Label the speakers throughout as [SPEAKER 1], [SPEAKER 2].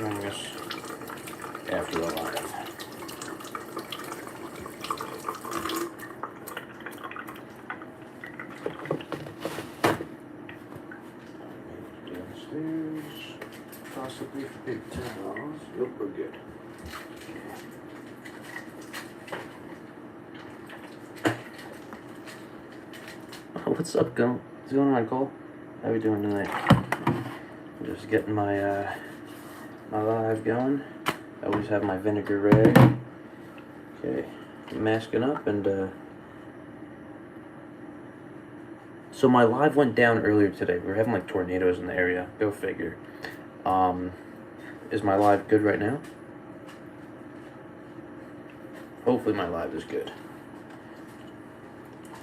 [SPEAKER 1] doing this after the live. Downstairs, possibly for big towels. Nope, we're good. What's up, what's going on, Cole? How are we doing tonight? I'm just getting my my live going. I always have my vinegar rag. Okay, masking up and so my live went down earlier today. We were having like tornadoes in the area. Go figure. Is my live good right now? Hopefully my live is good.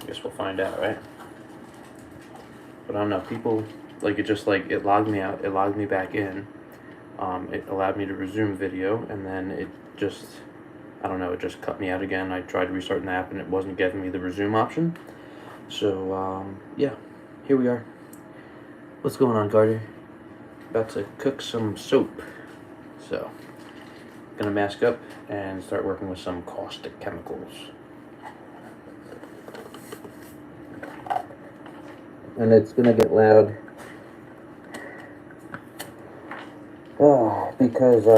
[SPEAKER 1] I guess we'll find out, right? But I don't know, people, like, it logged me out, it logged me back in, it allowed me to resume video, and then it just, I don't know, it just cut me out again. I tried restarting the app, and it wasn't giving me the resume option. So, yeah, here we are. What's going on, Carter? About to cook some soap. So, gonna mask up and start working with some caustic chemicals. And it's gonna get loud. Oh, because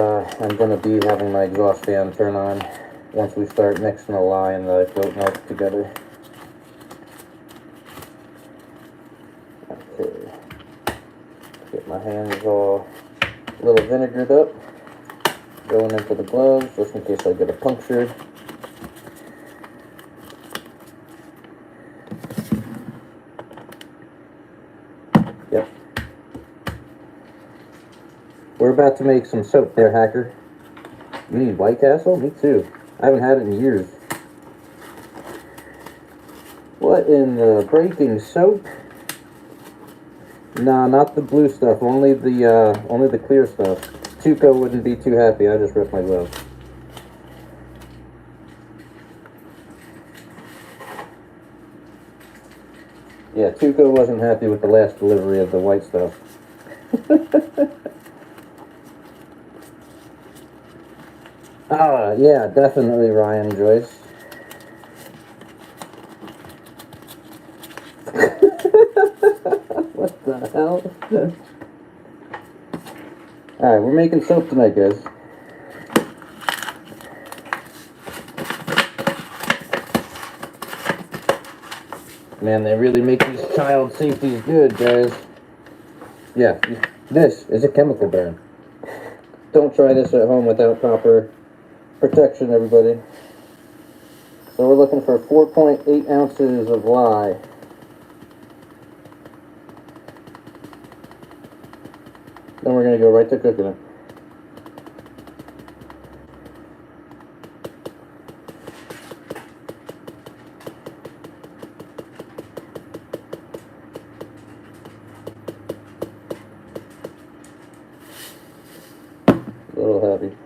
[SPEAKER 1] I'm gonna be having my exhaust fan turn on once we start mixing the lye and the goat milk together. Okay. Get my hands all a little vinegared up. Going into the gloves just in case I get a puncture. Yep. We're about to make some soap there, Hacker. You need White Castle? Me too. I haven't had it in years. What in the breaking soap? Nah, not the blue stuff. Only the clear stuff. Tuco wouldn't be too happy. I just ripped my glove. Yeah, Tuco wasn't happy with the last delivery of the white stuff. Yeah, definitely, Ryan Joyce. What the hell? Alright, we're making soap tonight, guys. Man, they really make these child safeties good, guys. Yeah, this is a chemical burn. Don't try this at home without proper protection, everybody. So we're looking for 4.8 ounces of lye. Then we're going to go right to cooking it. A little heavy.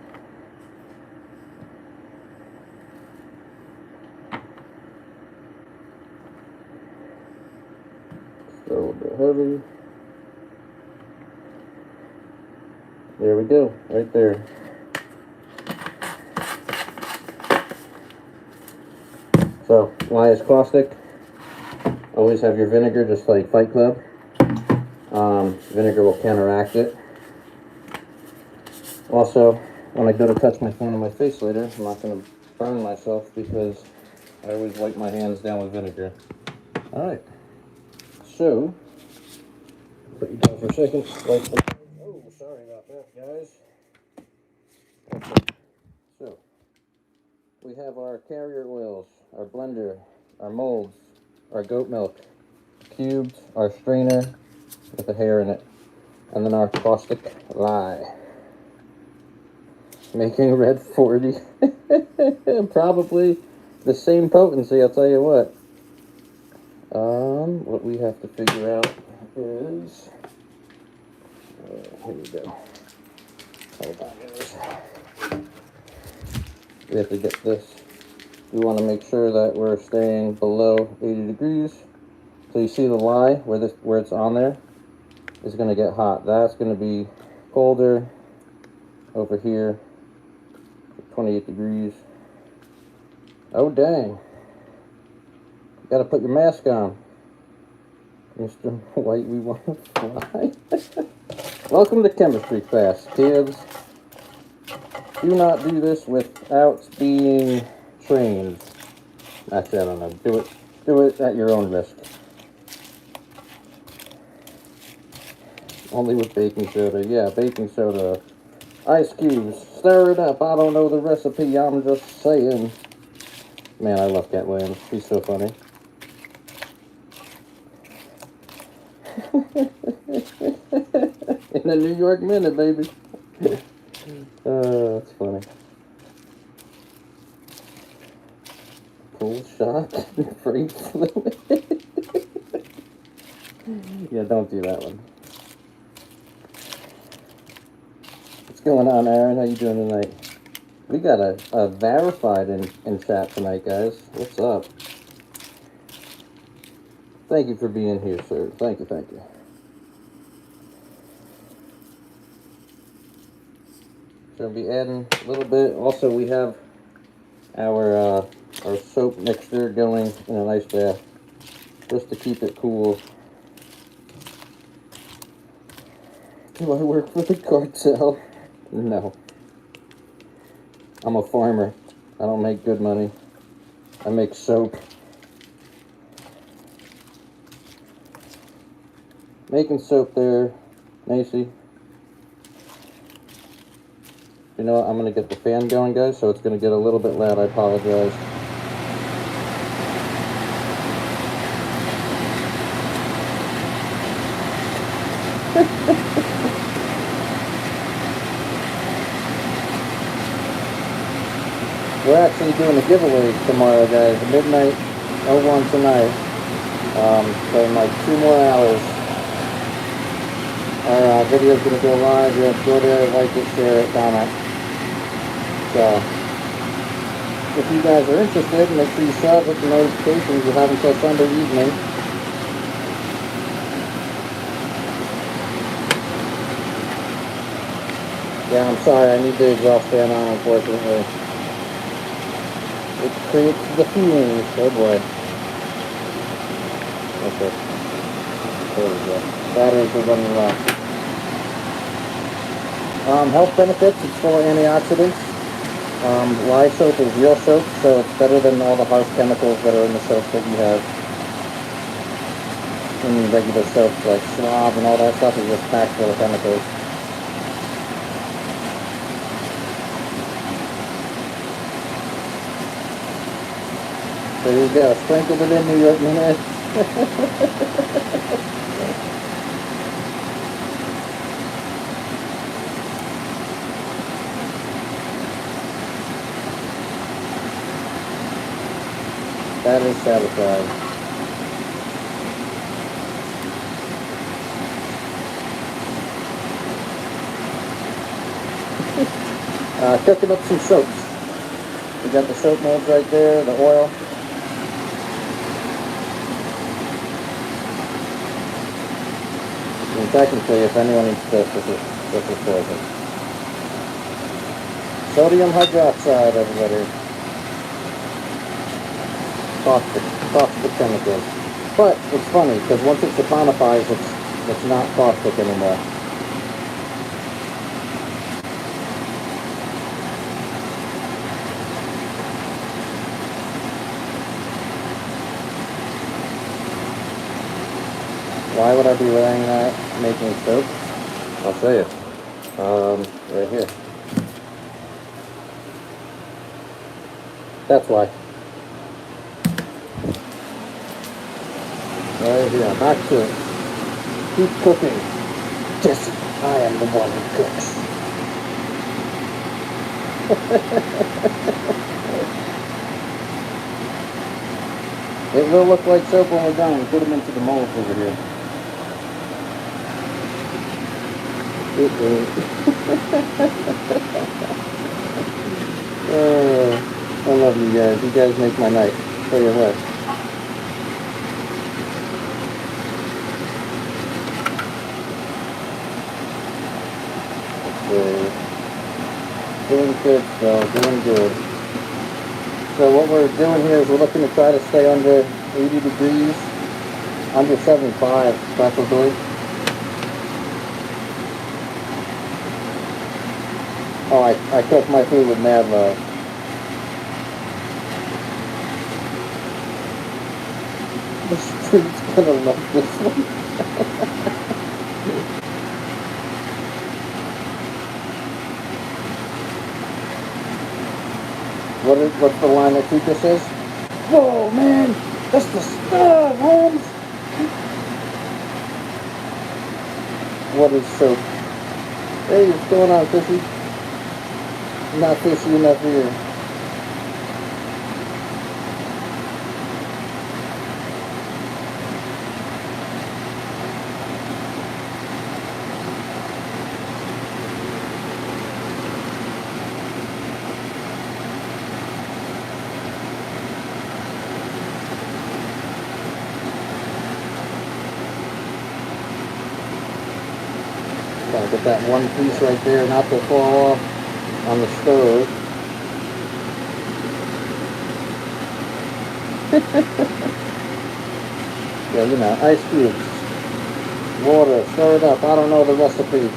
[SPEAKER 1] Still a little bit heavy. There we go, right there. So, lye is caustic. Always have your vinegar, just like Fight Club. Vinegar will counteract it. Also, when I go to touch my phone on my face later, I'm not going to burn myself because I always wipe my hands down with vinegar. Alright. So, put you down for a second. Oh, sorry about that, guys. Okay. So, we have our carrier oils, our blender, our molds, our goat milk, cubed, our strainer with a hair in it, and then our caustic lye. Making red 40. Probably the same potency, I'll tell you what. What we have to figure out is... here we go. Hold on, guys. We have to get this. We want to make sure that we're staying below 80 degrees. So you see the lye, where it's on there, is going to get hot. That's going to be colder. over here, 28 degrees. Oh dang, you gotta put your mask on, Mr. White, we want to fly. Welcome to chemistry class, kids. Do not do this without being trained. Actually, I don't know. Do it at your own risk. Only with baking soda. Yeah, baking soda. Ice cubes. Stir it up. I don't know the recipe. I'm just saying. Man, I love Cat Williams. She's so funny. In a New York minute, baby. That's funny. Pull shot. Free fluid. Yeah, don't do that one. What's going on, Aaron? How you doing tonight? We got a verified in chat tonight, guys. What's up? Thank you for being here, sir. Thank you, thank you. So I'll be adding a little bit. Also, we have our soap mixture going in an ice bath just to keep it cool. Do I work for the cartel? No. I'm a farmer. I don't make good money. I make soap. Making soap there, Macy. You know what? I'm going to get the fan going, guys, so it's going to get a little bit loud. I apologize. We're actually doing a giveaway tomorrow, guys. Midnight 01 tonight. So in like 2 more hours, our video's going to go live. You have to go there, like it, share it, comment. So, if you guys are interested, make sure you sub with the notifications. You have until Sunday evening. Yeah, I'm sorry, I need the exhaust fan on, unfortunately. It creates the fumes. Oh boy. Okay. There we go. Batteries are running low. Health benefits, it's full of antioxidants. Lye soap is real soap, so it's better than all the harsh chemicals that are in the soap that you have in regular soaps, like Suave and all that stuff is just packed full of chemicals. There you go, sprinkled it in New York minute. That is satisfying. Cooking up some soaps. We got the soap molds right there, the oil. And technically, if anyone eats this is poison. Sodium hydroxide, everybody. Toxic chemicals. But it's funny because once it saponifies, it's not caustic anymore. Why would I be wearing that making soap? I'll show you. Right here. That's why. Right here, back to it. Keep cooking. Jesse, I am the one who cooks. It will look like soap when we're done. Put them into the molds over here. I love you guys. You guys make my night. Tell you what. Doing good, though. Doing good. So what we're doing here is we're looking to try to stay under 80 degrees, under 75, preferably. Oh, I cook my food with mad love. This dude's gonna love this one. What's the line that Chica says? Whoa, man! That's the stuff, Holmes! What is so... Hey, what's going on, Fishy? Not fishy enough here. Gotta get that one piece right there not to fall off on the stove. Yeah, you know, ice cubes, water, stir it up. I don't know the recipe.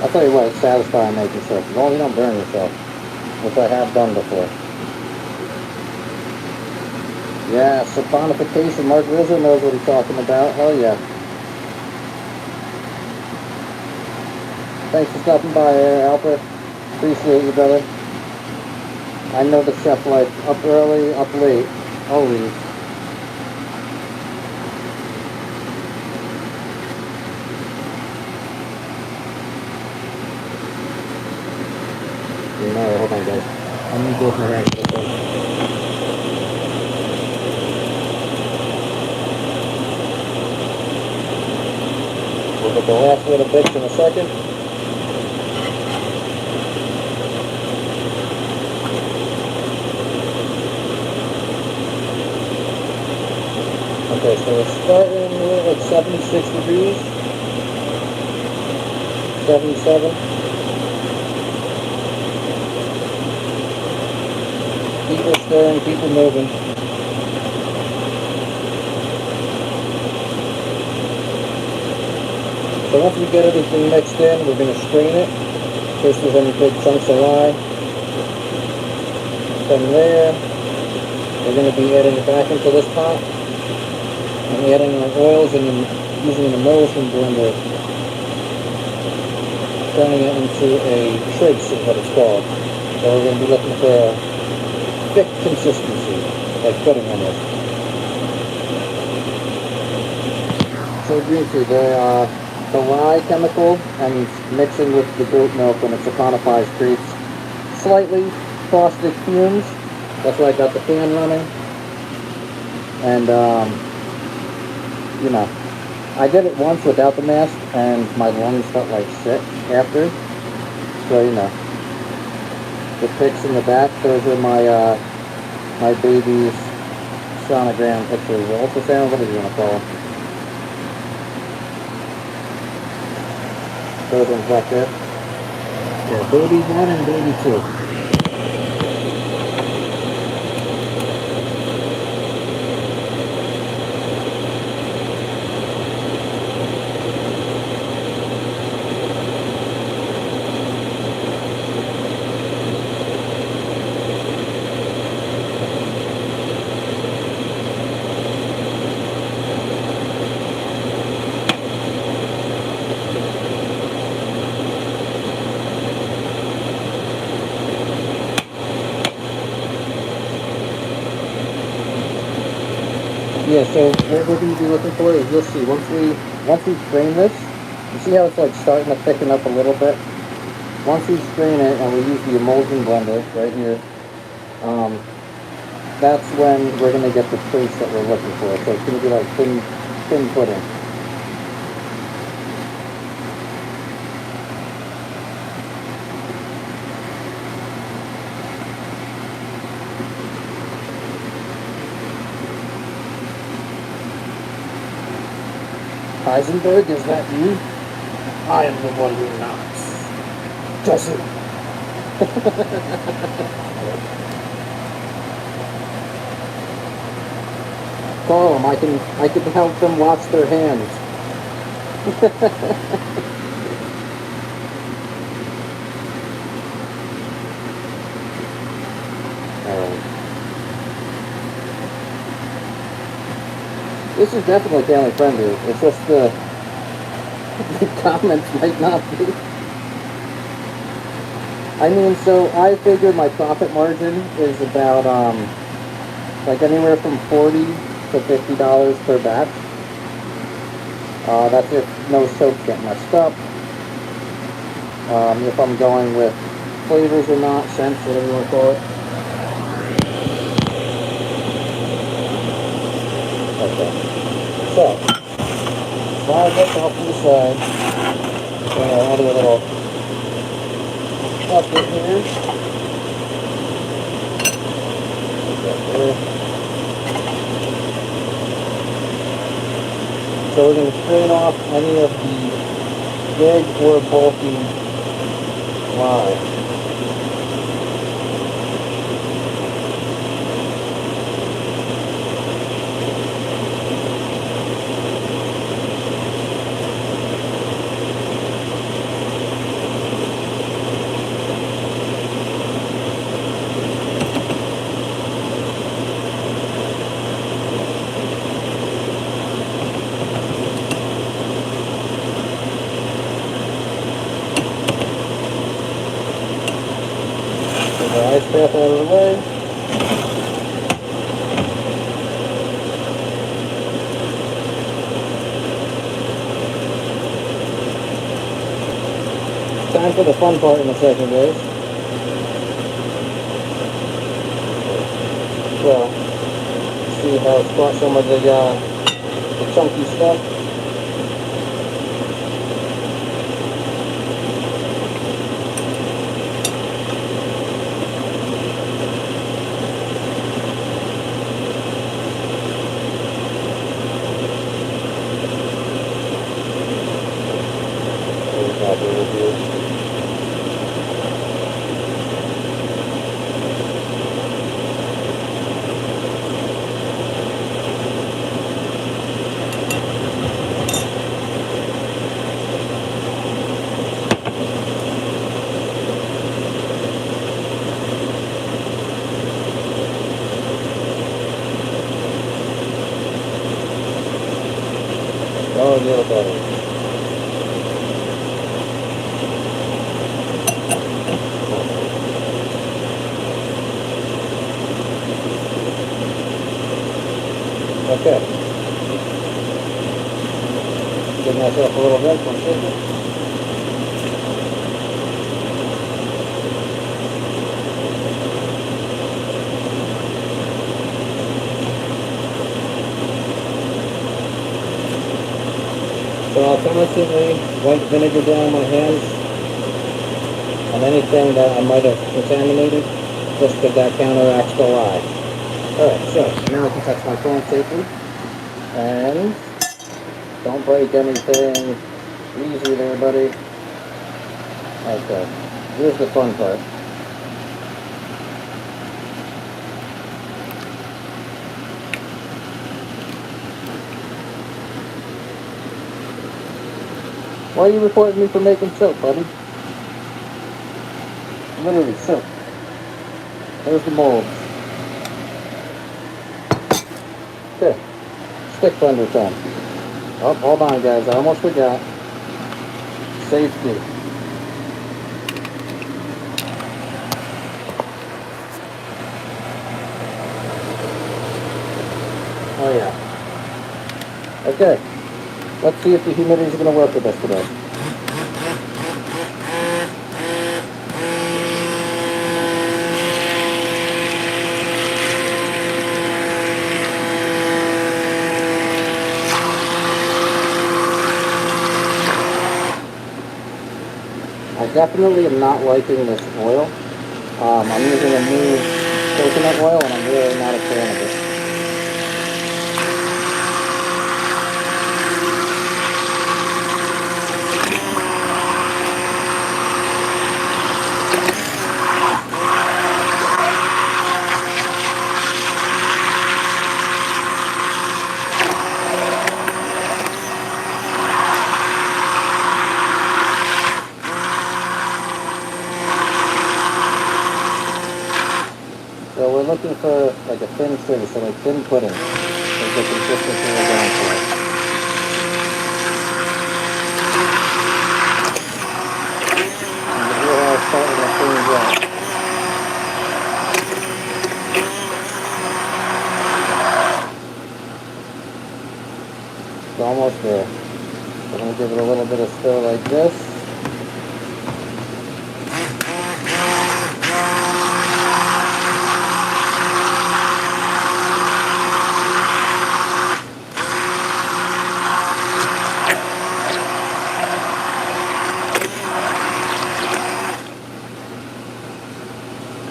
[SPEAKER 1] I'll tell you what, it's satisfying making stuff. As long as you don't burn yourself, which I have done before. Yeah, saponification. Mark Rizzo knows what he's talking about. Hell yeah. Thanks for stopping by, Albert. Appreciate you, brother. I know the chef life. Up early, up late. Always. No, hold on, guys. I'm gonna go with my right. We'll get the last little bits in a second. Okay, so we're starting here at 76 degrees. 77. Keep it stirring, keep it moving. So once we get everything mixed in, we're going to strain it in case there's any big chunks of lye. From there, we're going to be adding it back into this pot and adding our oils and using an emulsion blender, turning it into a trace is what it's called. So we're going to be looking for a thick consistency, like pudding almost. So briefly, the lye chemical and mixing with the goat milk when it saponifies creates slightly caustic fumes. That's why I got the fan running. And, you know, I did it once without the mask and my lungs felt like shit after. So, you know. The pics in the back, those are my my baby's sonogram pictures. Ultrasound, what do you want to call them? Those ones back there. Yeah, baby 1 and baby 2. Yeah, so what we're going to be looking for is, you'll see, once we strain this, you see how it's like starting to thicken up a little bit? Once we strain it and we use the emulsion blender right here, that's when we're going to get the taste that we're looking for. So it's going to be like thin pudding. Heisenberg, is that you? I am the one who knocks. Jesse. Call them. I can help them wash their hands. Alright. This is definitely family friendly. It's just the comments might not be. I mean, so I figured my profit margin is about like anywhere from $40 to $50 per batch. That's if no soaps get messed up. If I'm going with flavors or not, scents, whatever you want to call it. Okay. So, slide this off to the side. I'll do a little bucket here. So we're going to strain off any of the big or bulky lime. The ice bath out of the way. Time for the fun part in a second, guys. Well, see how it's got some of the chunky stuff. Oh, yeah, better. Okay. Give myself a little vent from shaking. So I'll constantly wipe vinegar down my hands on anything that I might have contaminated, just because that counteracts the lye. Alright, so now I can touch my phone safely. And don't break anything. Easy there, buddy. Okay, here's the fun part. Why are you reporting me for making soap, buddy? Literally soap. There's the molds. Okay, stick blender time. Oh, hold on, guys. I almost forgot. Safety. Oh, yeah. Okay. Let's see if the humidity is going to work with us today. definitely am not liking this oil. I'm using a new coconut oil and I'm really not a fan of it. So we're looking for like a thin sugar, so like thin pudding is the consistency we're going for. And the real hard starting to change up. It's almost there. So I'm going to give it a little bit of stir like this.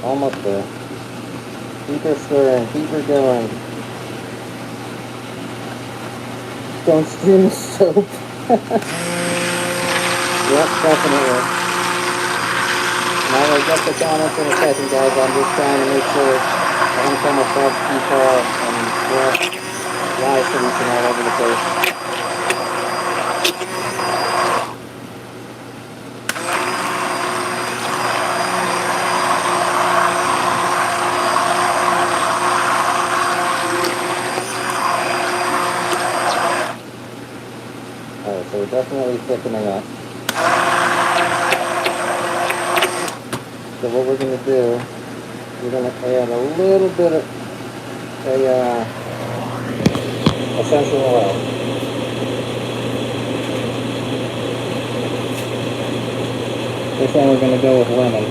[SPEAKER 1] Almost there. Keep her stirring, keep her going. Don't steam the soap. Yep, definitely. Now we'll get the comments in a second, guys. I'm just trying to make sure I don't come across too far and dry solution all over the place. Alright, so we're definitely thickening up. So what we're going to do, we're going to add a little bit of essential oil. This one we're going to go with lemon.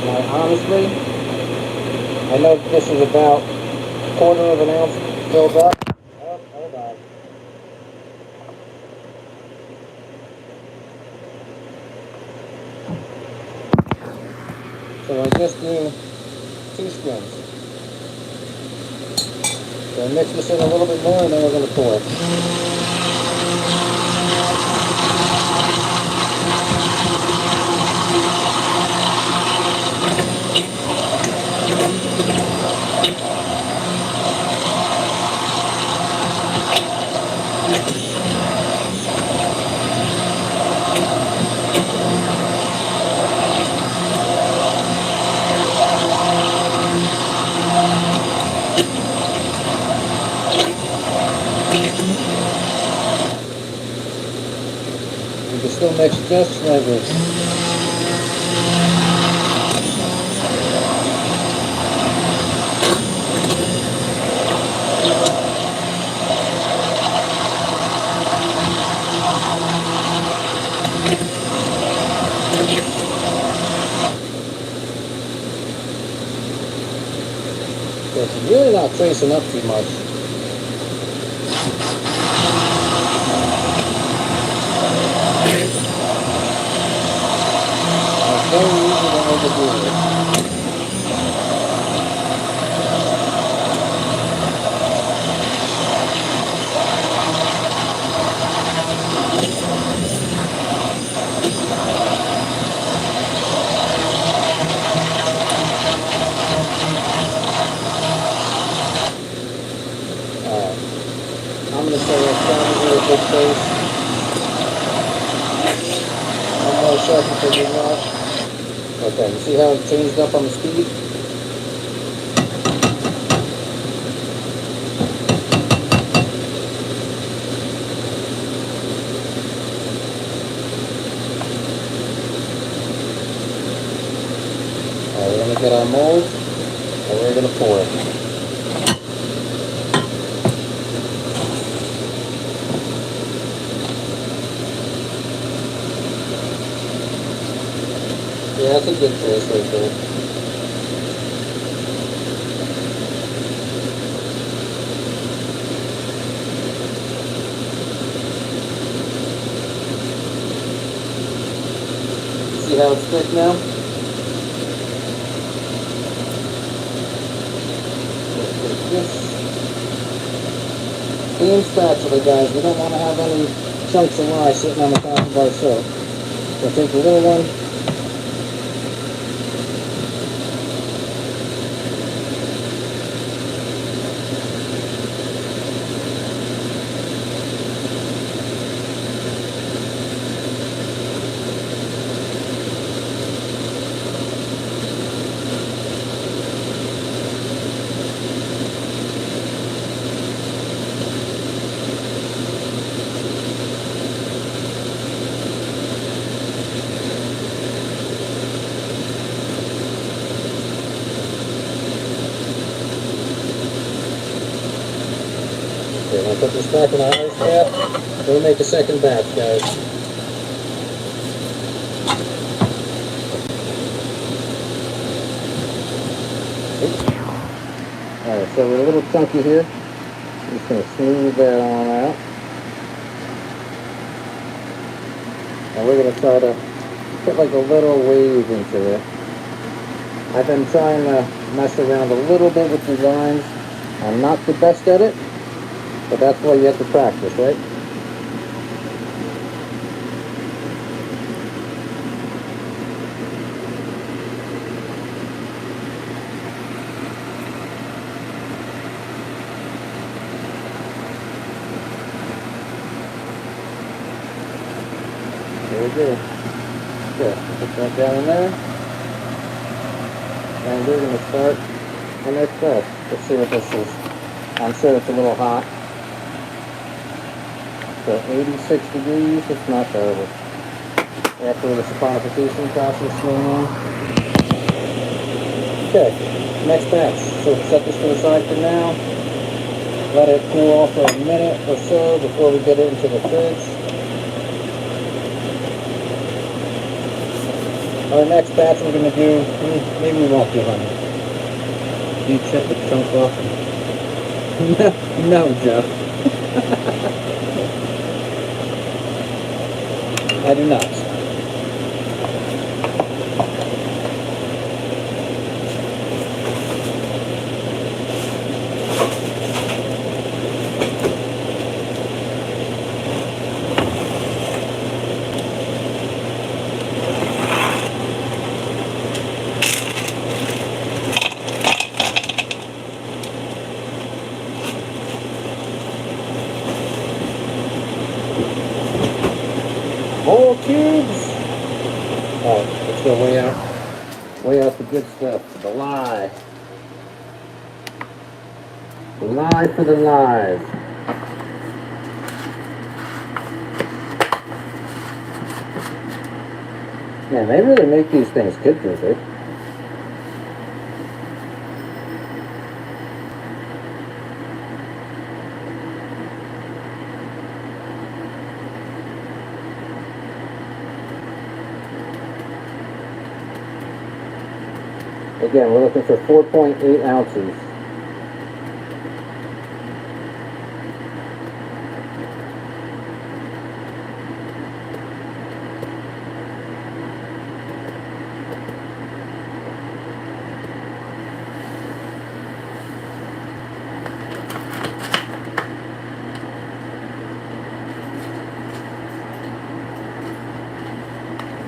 [SPEAKER 1] Now honestly, I know this is about a quarter of an ounce filled up. Oh, hold on. So I just do 2 spoons. So mix this in a little bit more and then we're going to pour it. You can still mix just slightly. So it's really not tracing up too much. It's very easy to overdo it. I'm going to say it's probably a good pace. One more second for the wash. Okay, you see how it changed up on the speed? Alright, we're going to get our mold and we're going to pour it. Yeah, that's a good trace right there. how it's thick now? This clean spatula, guys. We don't want to have any chunks of lye sitting on the top of our soap. So take a little one. Okay, we'll put this back in our ice bath. We'll make a second batch, guys. Alright, so we're a little chunky here. I'm just going to smooth that on out. And we're going to try to put like a little wave into it. I've been trying to mess around a little bit with the lines. I'm not the best at it, but that's why you have to practice, right? There we go. Okay, put that down in there. And we're going to start the next batch. Let's see what this is. I'm sure it's a little hot. So 86 degrees, it's not terrible. After the saponification process going on. Okay, next batch. So set this to the side for now. Let it cool off for a minute or so before we get it into the fridge. Our next batch we're going to do, maybe we won't do honey. Do you check the chunk off? No, Joe. I do not. More cubes! Alright, let's go way out the good stuff. The lye. The lye for the live. Man, they really make these things kid-proof, eh? Again, we're looking for 4.8 ounces.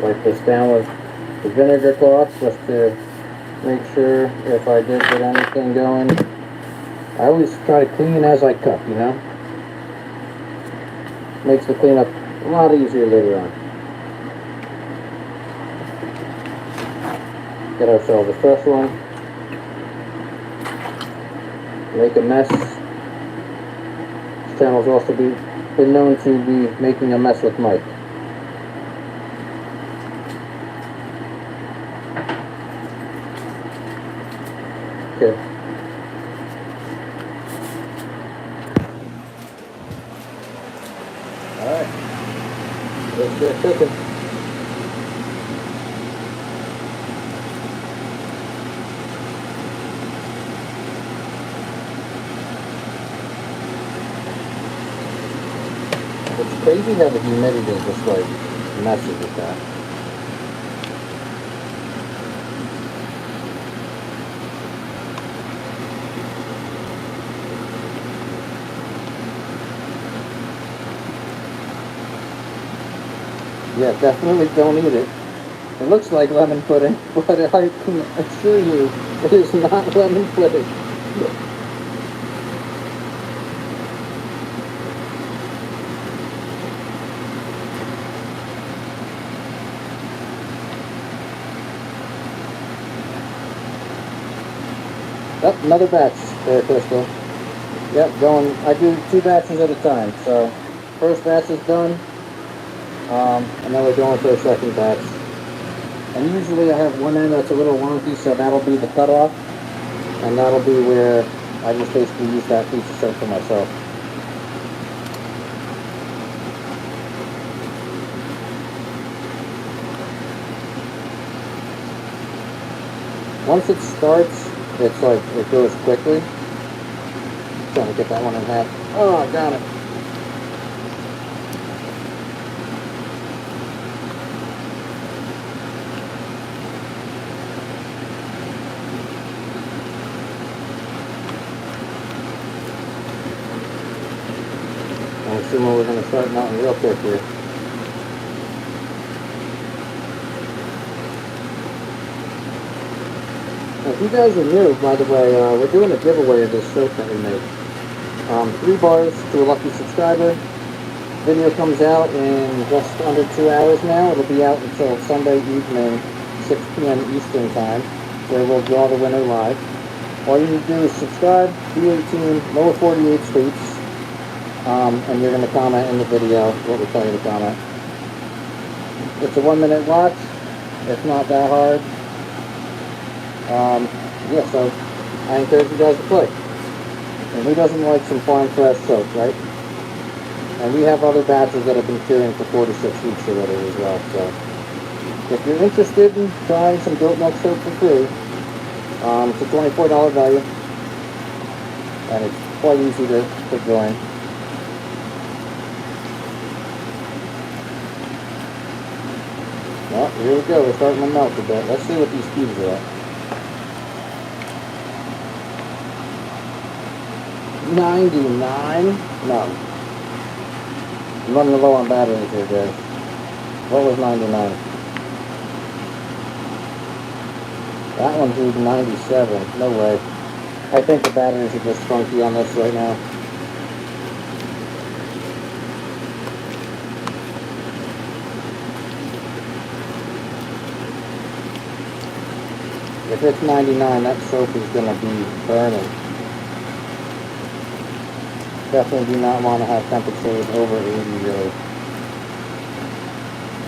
[SPEAKER 1] Wipe this down with the vinegar cloth just to make sure if I did get anything going. I always try to clean as I cut, you know? Makes the cleanup a lot easier later on. Get ourselves a fresh one. Make a mess. This channel's also been known to be making a mess with Mike. Okay. Alright. Let's get cooking. It's crazy how the humidity just like messes with that. Yeah, definitely don't eat it. It looks like lemon pudding, but I can assure you it is not lemon pudding. Oh, another batch there, Crystal. Yep, going. I do 2 batches at a time. So, first batch is done, and then we're going for a second batch. And usually I have one end that's a little wonky, so that'll be the cutoff, and that'll be where I just basically use that piece of soap for myself. Once it starts, it's like, it goes quickly. Trying to get that one in half. Oh, I got it. I'm assuming we're going to start melting real quick here. If you guys are new, by the way, we're doing a giveaway of this soap that we made. 3 bars to a lucky subscriber. Video comes out in just under 2 hours now. It'll be out until Sunday evening, 6 p.m. Eastern time, where we'll draw the winner live. All you need to do is subscribe, be 18, lower 48 states, and you're going to comment in the video what we tell you to comment. It's a 1-minute watch. It's not that hard. Yeah, so I encourage you guys to play. And who doesn't like some farm fresh soap, right? And we have other batches that have been curing for 4 to 6 weeks already as well. So if you're interested in trying some goat milk soap for free, it's a $24 value, and it's quite easy to join. Well, here we go. We're starting to melt a bit. Let's see what these cubes are at. 99? No. I'm running low on batteries here, guys. What was 99? That one's reading 97. No way. I think the batteries are just funky on this right now. If it's 99, that soap is going to be burning. Definitely do not want to have temperatures over 80 really.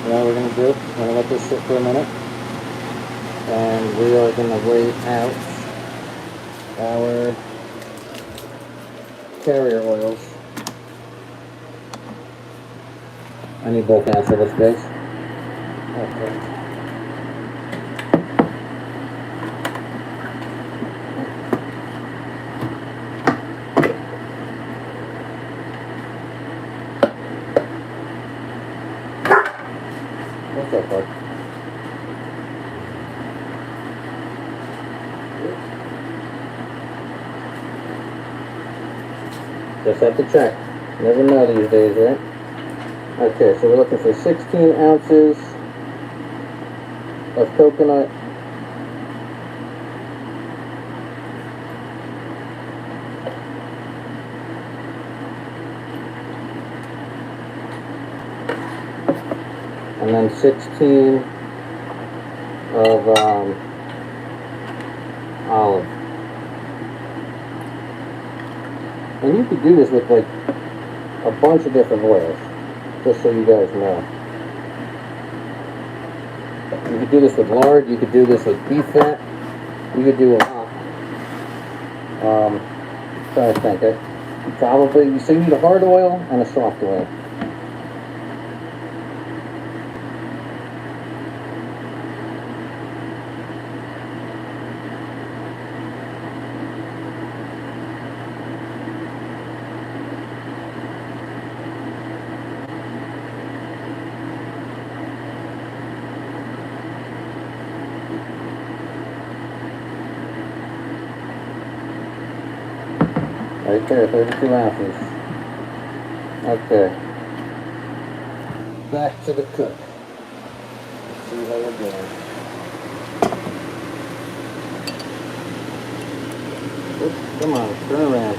[SPEAKER 1] You know what we're going to do? We're going to let this sit for a minute. And we are going to weigh out our carrier oils. I need both hands for this, guys. Okay. What's up, bud? Just have to check. Never know these days, right? Okay, so we're looking for 16 ounces of coconut. And then 16 of olive. And you could do this with like a bunch of different oils, just so you guys know. You could do this with lard, you could do this with beef fat, you could do a lot. Trying to think, probably, so you need a hard oil and a soft oil. Right there, 32 ounces. Okay. Back to the cook. see how we're doing. Oops, come on, turn around.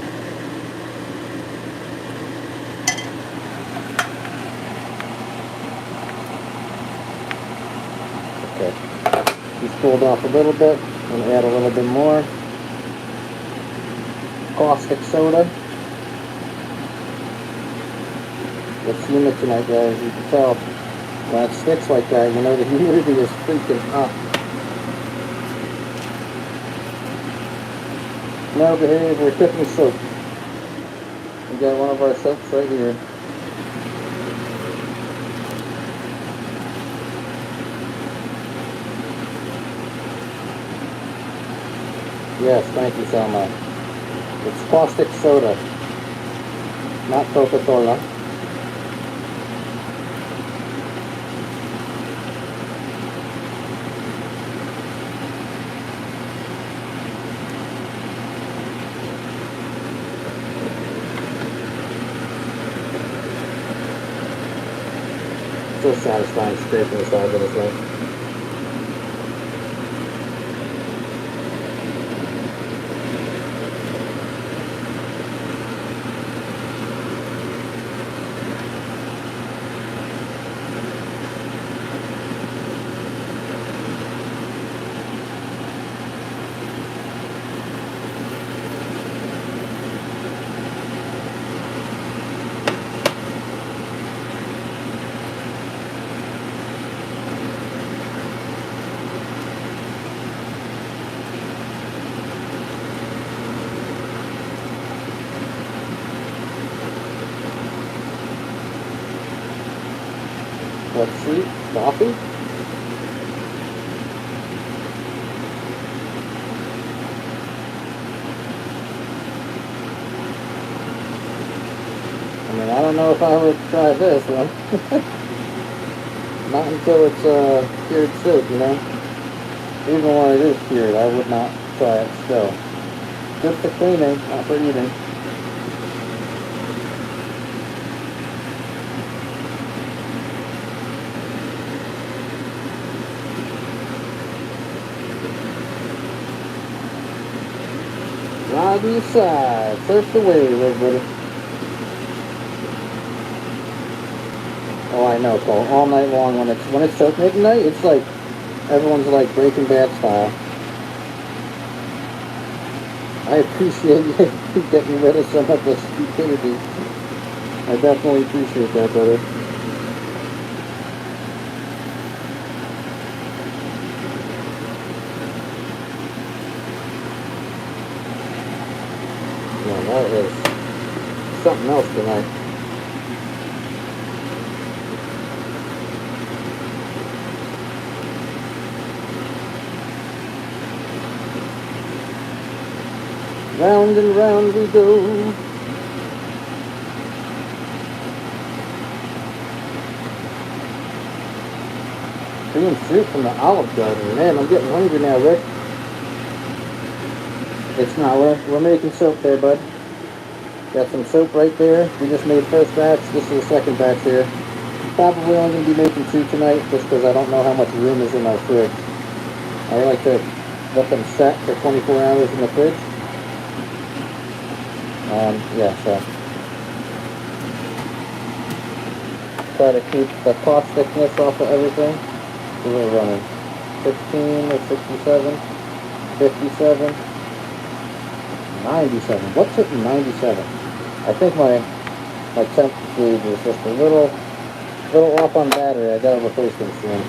[SPEAKER 1] Okay, he's cooled off a little bit. I'm going to add a little bit more caustic soda. It's humid tonight, guys. You can tell when it sticks like that, you know the humidity is freaking up. Now behave, we're cooking soap. We got one of our soaps right here. Yes, thank you, Selma. It's caustic soda, not Coca-Cola. So satisfying scraping the sides of this thing. Let's see, coffee. I mean, I don't know if I would try this one. Not until it's cured soap, you know. Even when it is cured, I would not try it still. Good for cleaning, not for eating. Ride to your side, surf the wave, everybody. Oh, I know, Cole. All night long when it's at midnight, it's like everyone's like Breaking Bad style. I appreciate you getting rid of some of the stupidity. I definitely appreciate that, brother. Yeah, that is something else tonight. Round and round we go. Green fruit from the Olive Garden. Man, I'm getting hungry now, Rick. It's not. We're making soap there, bud. Got some soap right there. We just made first batch. This is the second batch here. Probably only going to be making 2 tonight just because I don't know how much room is in our fridge. I like to let them set for 24 hours in the fridge. Yeah, so try to keep the causticness off of everything. So we're running 16 or 67, 57, 97. What's hitting 97? I think my temp gauge is just a little off on battery. I got a replacement soon.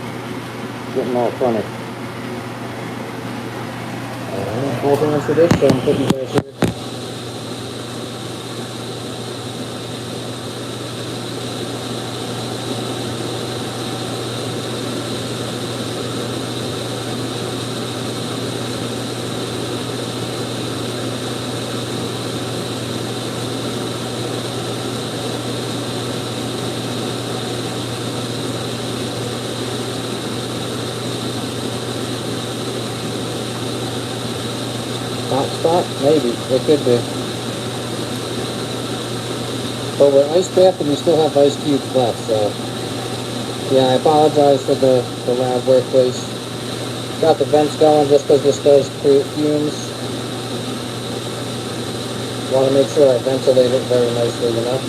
[SPEAKER 1] Getting all funny. Hold on to this, so I'm putting you guys here. Hot spot? Maybe. It could be. But we're ice bath and we still have ice cubes left, so Yeah, I apologize for the loud workplace. Got the vents going just because this does create fumes. Want to make sure I ventilate it very nicely, you know?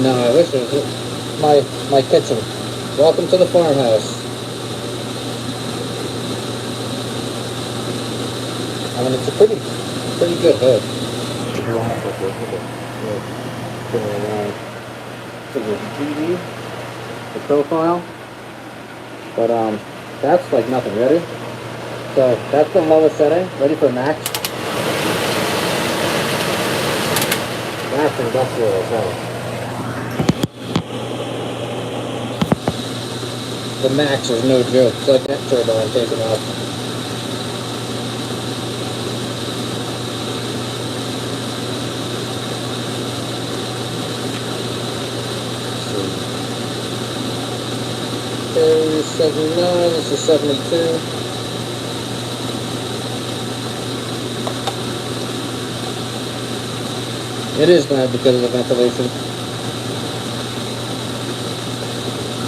[SPEAKER 1] No, I wish it was my kitchen. Welcome to the farmhouse. I mean, it's a pretty good hood. To the TV, the profile, but that's like nothing. Ready? So that's the lowest setting. Ready for max? That's industrial as hell. The max is no joke. It's like that turbine taking off. Okay, 79, this is 72. It is bad because of the ventilation.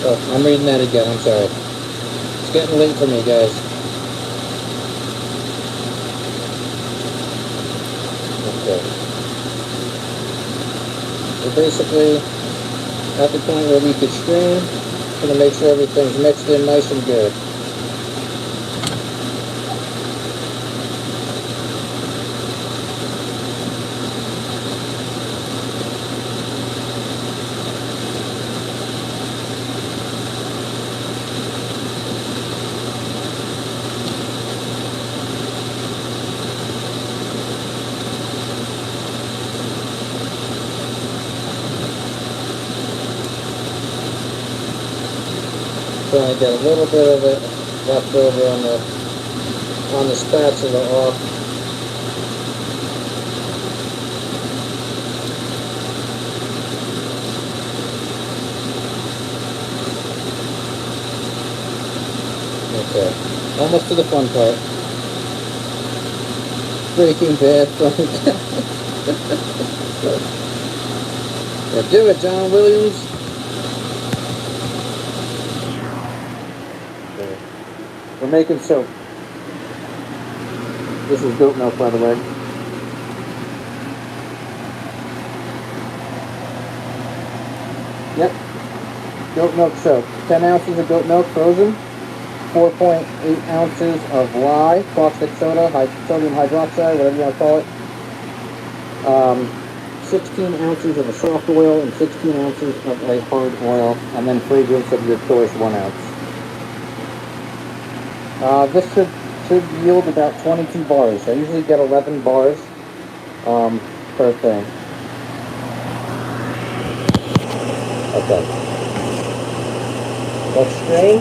[SPEAKER 1] Oh, I'm reading that again, I'm sorry. It's getting late for me, guys. Okay. We're basically at the point where we could stream. Gonna make sure everything's mixed in nice and good. Trying to get a little bit of it left over on the spatula off. Okay, almost to the fun part. Breaking Bad fun. Yeah, do it, John Williams. We're making soap. This is goat milk, by the way. Yep. Goat milk soap. 10 ounces of goat milk frozen. 4.8 ounces of lye, caustic soda, sodium hydroxide, whatever you want to call it. 16 ounces of a soft oil and 16 ounces of a hard oil, and then fragrance of your choice, 1 ounce. This should yield about 22 bars. I usually get 11 bars per thing. Okay. Let's strain.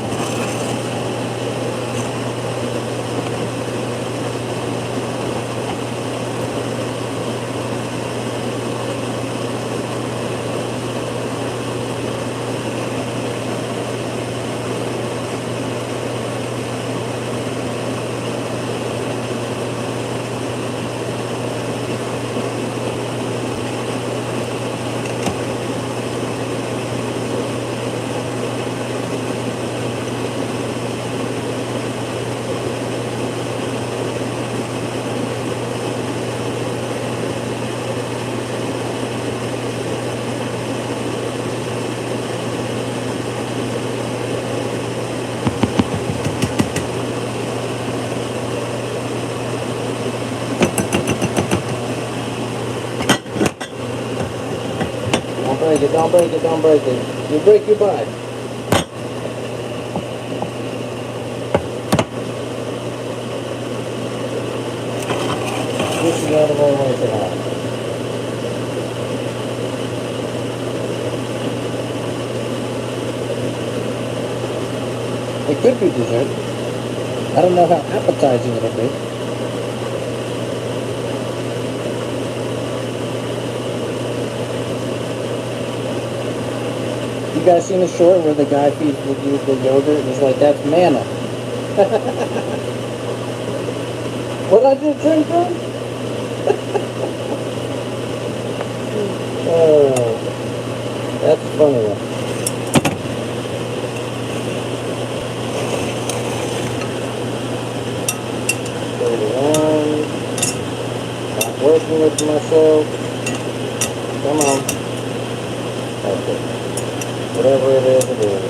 [SPEAKER 1] Don't break it, don't break it. You break your butt. This is the other way to have. It could be dessert. I don't know how appetizing it'll be. You guys seen the short where the guy feeds the dude the yogurt and he's like, that's manna. What I just drink from? Oh, that's funny. 31. Not working with myself. Come on. Okay. Whatever it is, it is.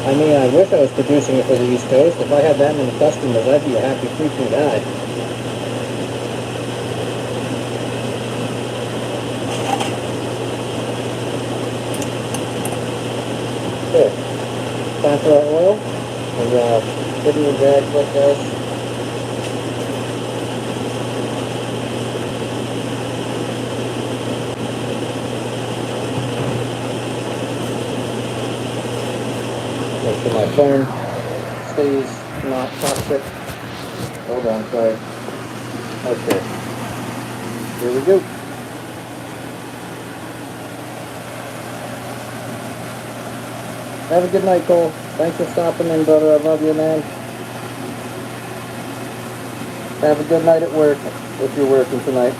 [SPEAKER 1] I mean, I wish I was producing it for the East Coast. If I had that many customers, I'd be a happy freaking guy. Okay, time for our oil. And put in the bag like this. Make sure my phone stays not toxic. Hold on, sorry. Okay. Here we go. Have a good night, Cole. Thanks for stopping in, brother. I love you, man. Have a good night at work, if you're working tonight.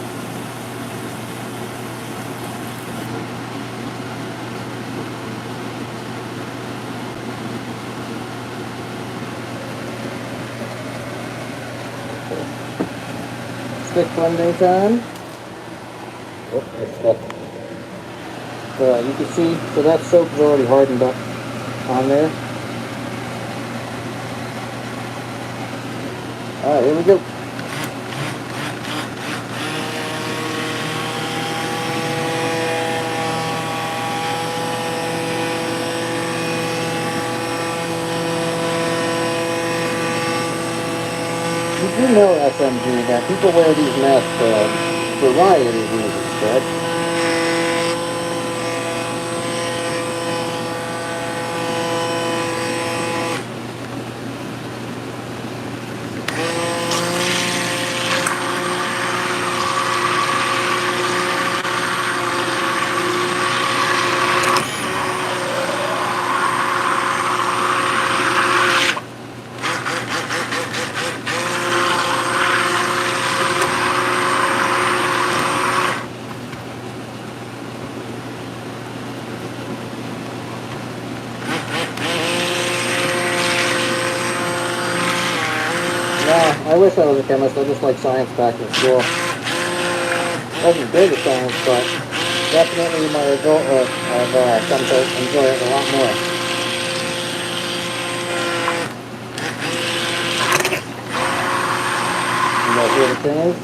[SPEAKER 1] Stick blending time. Oh, it's stuck. You can see, so that soap is already hardened up on there. Alright, here we go. You do know, SMG, that people wear these masks for a variety of reasons, correct? I wish I was a chemist. I just like science back in school. Wasn't big at science, but definitely my adult I've come to enjoy it a lot more. You guys hear the change?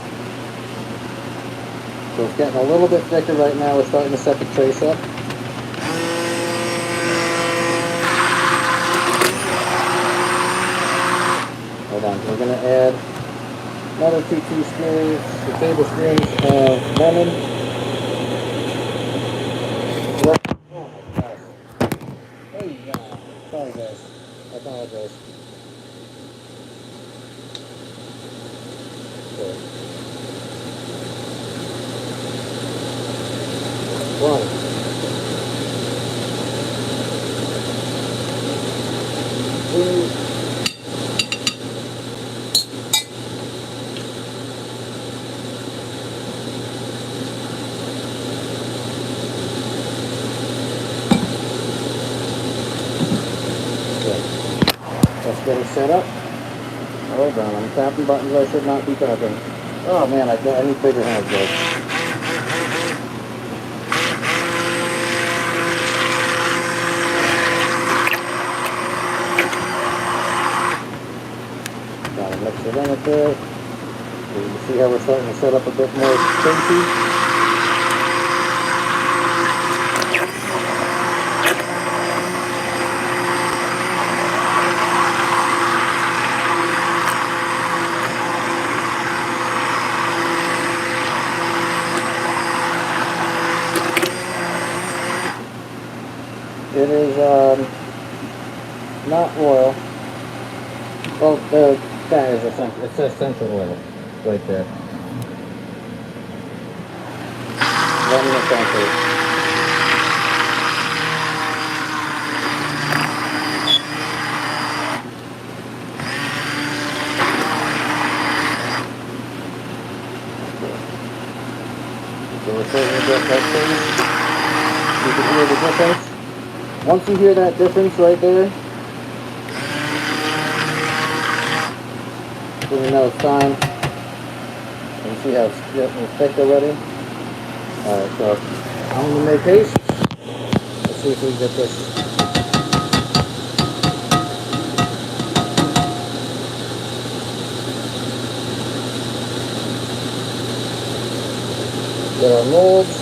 [SPEAKER 1] So it's getting a little bit thicker right now. We're starting to set the trace up. Hold on, we're going to add another 2 tablespoons of lemon. Oh my gosh. Hey, sorry guys. I apologize. Okay. 1. 2. Getting set up. Hold on, I'm tapping buttons I should not be tapping. Oh man, I need bigger hands, guys. Gotta mix it in a bit. You can see how we're starting to set up a bit more spacey. It is not oil. Well, that is essential. It says essential oil right there. Lemon essential. So we're starting to get that thing. You can hear the difference. Once you hear that difference right there, then you know it's time. You see how it's getting thick already? Alright, so I'm going to make haste. Let's see if we can get this. Get our molds.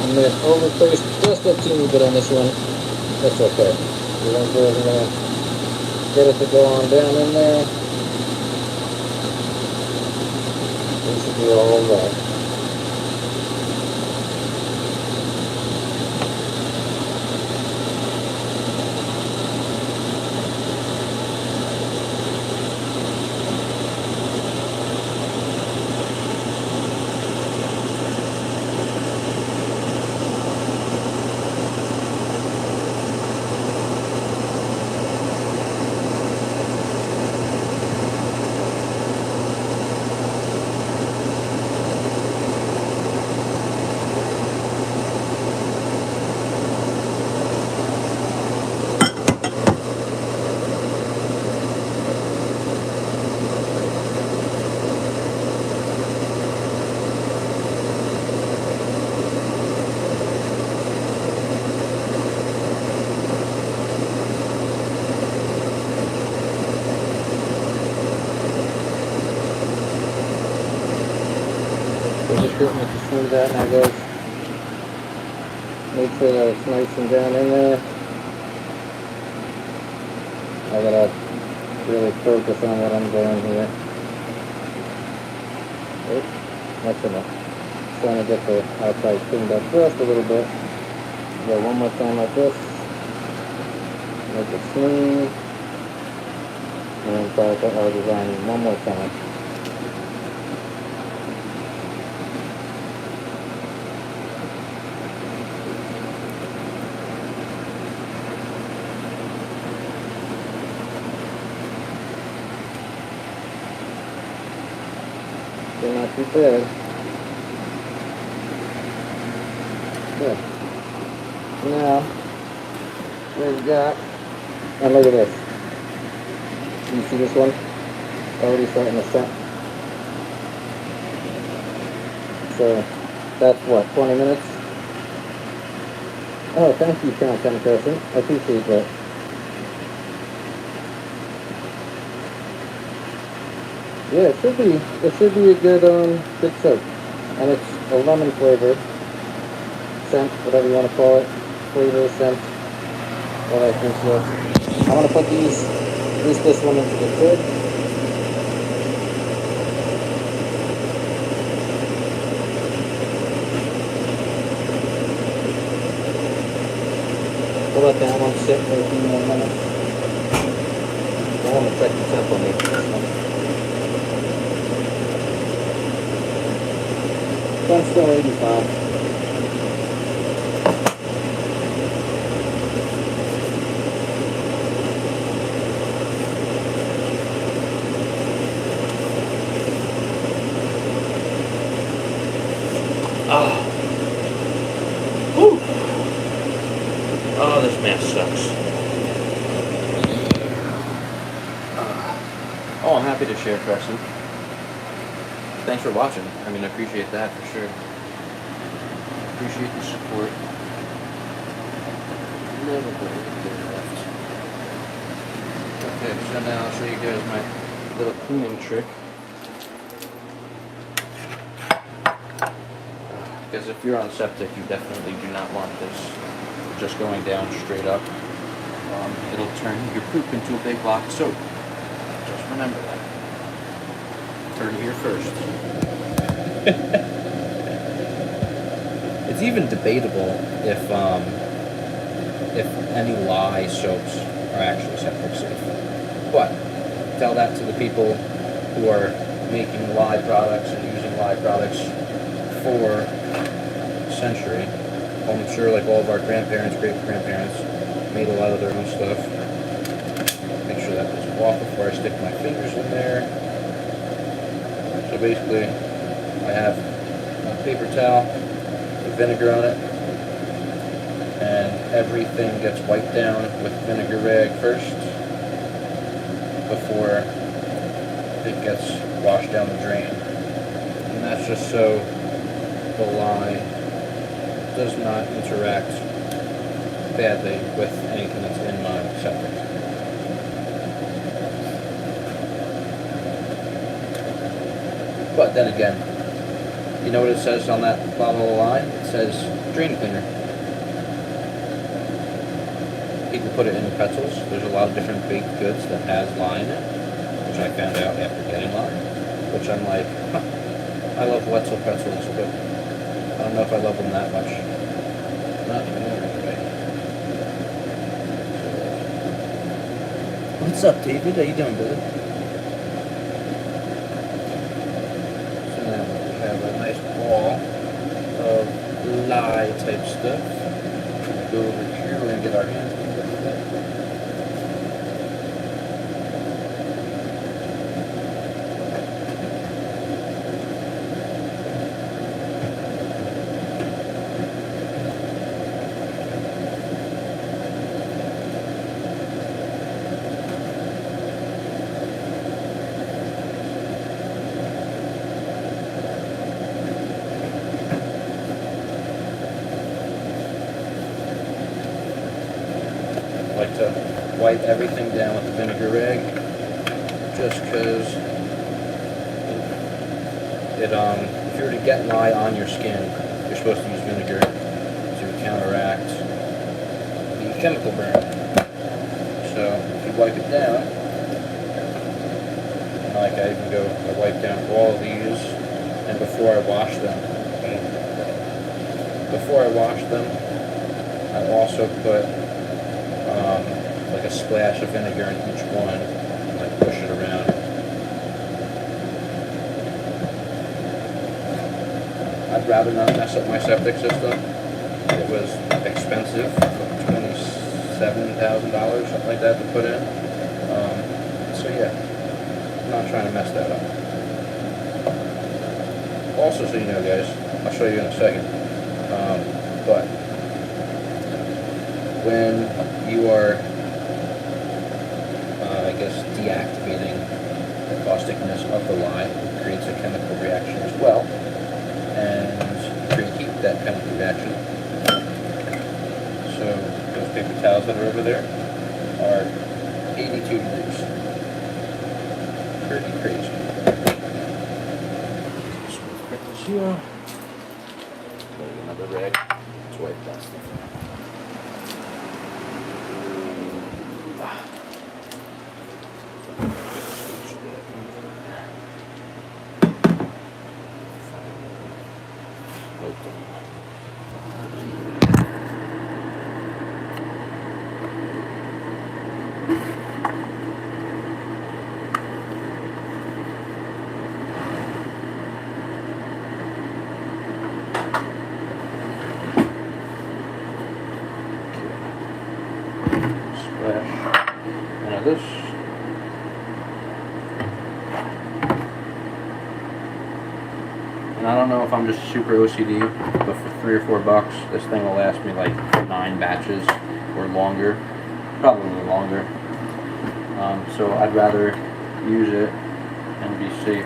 [SPEAKER 1] I'm going to overplace just a teeny bit on this one. That's okay. We're going to go ahead and get it to go on down in there. We should be all right. Just getting it to smooth out now, guys. Make sure that it's nice and down in there. I gotta really focus on what I'm doing here. Oops, that's enough. Trying to get the outside cleaned up just a little bit. Go one more time like this. Make it smooth. And then try to our design one more time. They're not too bad. Good. Now, we've got, and look at this. You see this one? Already starting to set. So, that's what, 20 minutes? Oh, thank you, content person. I appreciate that. Yeah, it should be a good, good soap. And it's a lemon flavor, scent, whatever you want to call it, flavor, scent, all that good stuff. I want to put these, at least this one into the fridge. We'll let that one sit for a few more minutes. want to check the temp on this one. That's still 85. Oh. Whew. Oh, this mask sucks. Oh, I'm happy to share, Preston. Thanks for watching. I mean, I appreciate that for sure. Appreciate the support. Never going to get left. Okay, so now I'll show you guys my little cleaning trick. Because if you're on septic, you definitely do not want this just going down straight up. It'll turn your poop into a big block of soap. Just remember that. Turn here first. It's even debatable if any lye soaps are actually septic safe. But tell that to the people who are making lye products and using lye products for a century. I'm sure like all of our grandparents, great-grandparents made a lot of their own stuff. Make sure that goes off before I stick my fingers in there. So basically, I have a paper towel with vinegar on it, and everything gets wiped down with vinegar rag first before it gets washed down the drain. And that's just so the lye does not interact badly with anything that's in my septic. But then again, you know what it says on that bottle of lye? It says drain cleaner. People put it in pretzels. There's a lot of different baked goods that has lye in it, which I found out after getting lye, which I'm like, I love Wetzel pretzels, but I don't know if I love them that much. Not anymore, anyway. What's up, David? How you doing, brother? So now we have a nice ball of lye type stuff. We're gonna go over here. We're gonna get our hands cleaned up with that. Like to wipe everything down with the vinegar rag, just because if you were to get lye on your skin, you're supposed to use vinegar to counteract the chemical burn. So if you wipe it down, and like I even I wipe down all of these, and before I wash them, I also put like a splash of vinegar in each one, and like push it around. I'd rather not mess up my septic system. It was expensive, $27,000, something like that, to put in. So yeah, I'm not trying to mess that up. Also, so you know, guys, I'll show you in a second. But when you are, I guess, deactivating the causticness of the lye, it creates a chemical reaction as well, and preheat that chemical reaction. So those paper towels that are over there are 82 degrees. Pretty crazy. So we'll put this here. Put another rag to wipe that stuff out. try this. And I don't know if I'm just super OCD, but for $3 or $4, this thing will last me like 9 batches or longer, probably longer. So I'd rather use it and be safe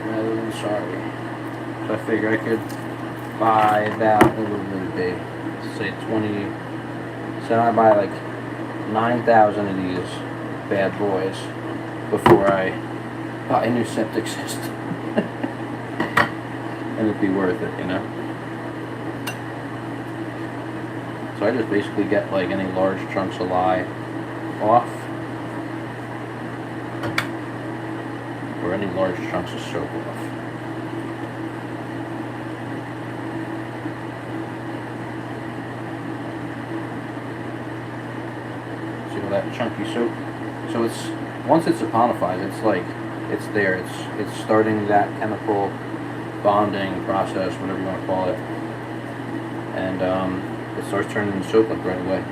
[SPEAKER 1] rather than sorry. So I figure I could buy that a little bit big, say 20. So I buy like 9,000 of these bad boys before I buy a new septic system. And it'd be worth it, you know? So I just basically get like any large chunks of lye off, or any large chunks of soap off. See all that chunky soap? So it's, once it's saponified, it's like, it's there, it's starting that chemical bonding process, whatever you want to call it, and it starts turning into soap like right away.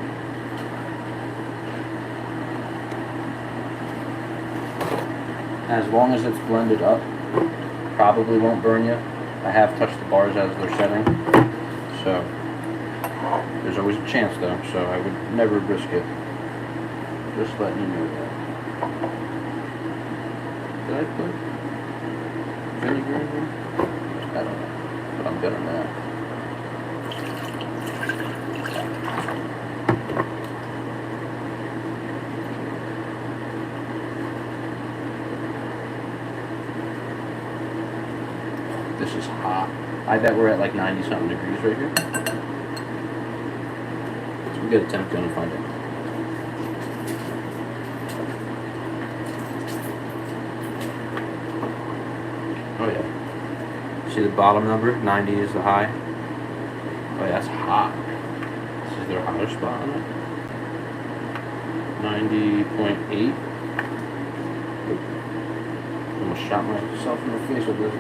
[SPEAKER 1] As long as it's blended up, probably won't burn you. I have touched the bars as they're setting, so there's always a chance though, so I would never risk it. Just letting you know that. Did I put vinegar in here? I don't know, but I'm good on that. This is hot. I bet we're at like 90-something degrees right here. So we get a temp gun and find it. Oh yeah. See the bottom number? 90 is the high. Oh yeah, that's hot. This is their hottest spot on it. 90.8. Almost shot myself in the face with this.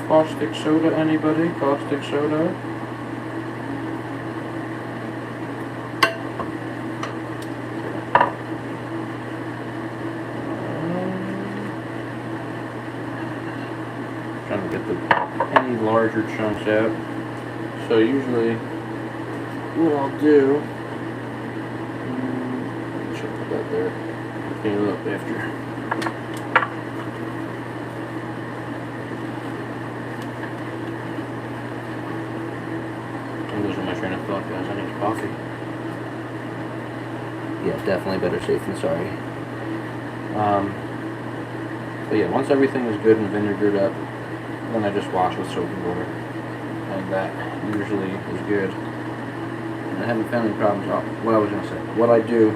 [SPEAKER 1] Caustic soda, anybody? Caustic soda? Trying to get any larger chunks out. So usually what I'll do, should put that there, clean it up after. I'm losing my train of thought, guys. I need coffee. Yeah, definitely better safe than sorry. But yeah, once everything is good and vinegared up, then I just wash with soap and water, and that usually is good. And I haven't found any problems. What I was gonna say, what I do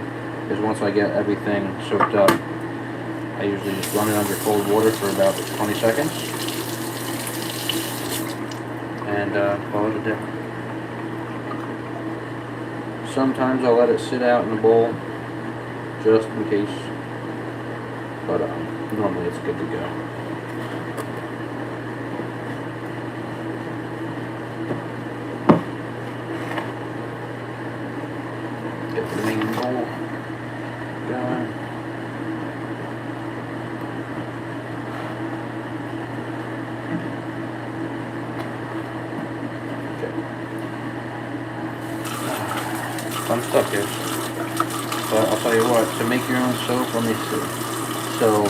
[SPEAKER 1] is once I get everything soaked up, I usually just run it under cold water for about 20 seconds, and call it a day. Sometimes I'll let it sit out in a bowl, just in case, but normally it's good to go. Get the main bowl going. Fun stuff, guys. So I'll tell you what, to make your own soap, let me see. So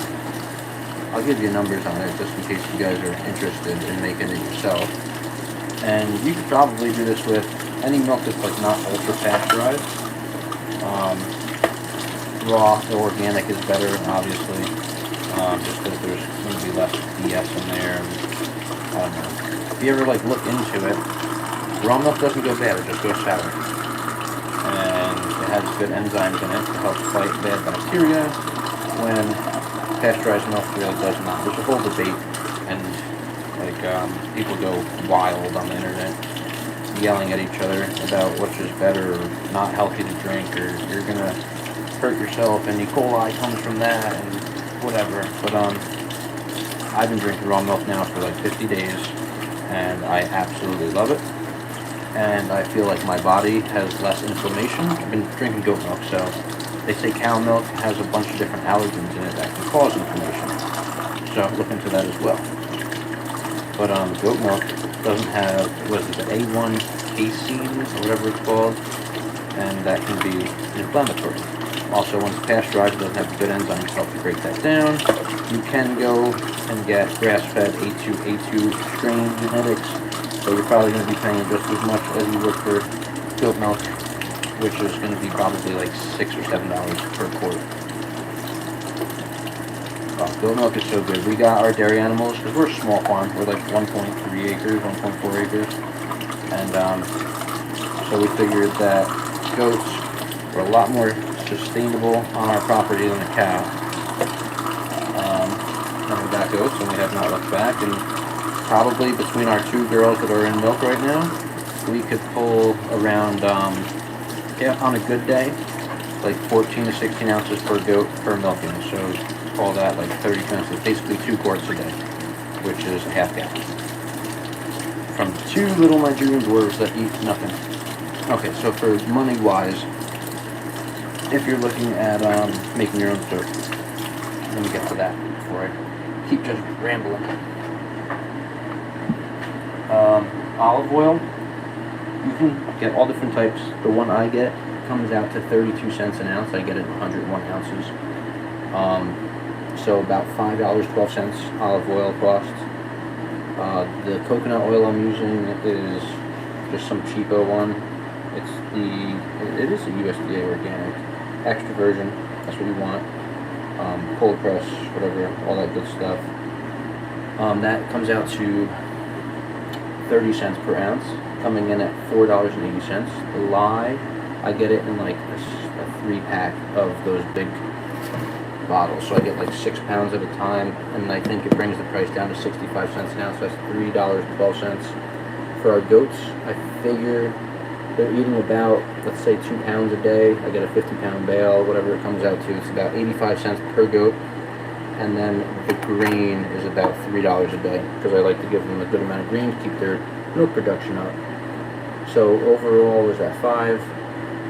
[SPEAKER 1] I'll give you numbers on it just in case you guys are interested in making it yourself. And you could probably do this with any milk that's like not ultra pasteurized. Raw or organic is better, obviously, just because there's going to be less BS in there. And, I don't know. If you ever like look into it, raw milk doesn't go bad, it just goes sour. And it has good enzymes in it to help fight bad bacteria, when pasteurized milk really does not. There's a whole debate, and like people go wild on the internet yelling at each other about which is better or not healthy to drink, or you're gonna
[SPEAKER 2] hurt yourself and E. coli comes from that and whatever. But I've been drinking raw milk now for like 50 days and I absolutely love it. And I feel like my body has less inflammation. I've been drinking goat milk, so they say cow milk has a bunch of different allergens in it that can cause inflammation. So look into that as well. But goat milk doesn't have, what is it, the A1 casein or whatever it's called, and that can be inflammatory. Also, once pasteurized, it doesn't have good enzymes to help you break that down. You can go and get grass-fed A2 strain genetics, so you're probably going to be paying just as much as you would for goat milk, which is going to be probably like $6 or $7 per quart. Oh, goat milk is so good. We got our dairy animals, because we're a small farm. We're like 1.3 acres, 1.4 acres. And so we figured that goats were a lot more sustainable on our property than a cow. And we got goats, and we have not looked back. And probably between our two girls that are in milk right now, we could pull around, on a good day, like 14 to 16 ounces per goat per milking. So call that like 30 cents, so basically 2 quarts a day, which is a half gallon. From 2 little Nigerian dwarves that eat nothing. Okay, so for money-wise, if you're looking at making your own soap, let me get to that before I keep just rambling. Olive oil, you can get all different types. The one I get comes out to 32 cents an ounce. I get it in 101 ounces. So about $5.12 olive oil cost. The coconut oil I'm using is just some cheapo one. It is a USDA organic extra virgin. That's what you want. Cold press, whatever, all that good stuff. That comes out to 30 cents per ounce, coming in at $4.80. The lye, I get it in like a 3-pack of those big bottles, so I get like 6 pounds at a time, and I think it brings the price down to 65 cents an ounce. That's $3.12. For our goats, I figure they're eating about, let's say, 2 pounds a day. I get a 50-pound bale, whatever it comes out to. It's about 85 cents per goat. And then the grain is about $3 a day, because I like to give them a good amount of grain to keep their milk production up. So overall is that 5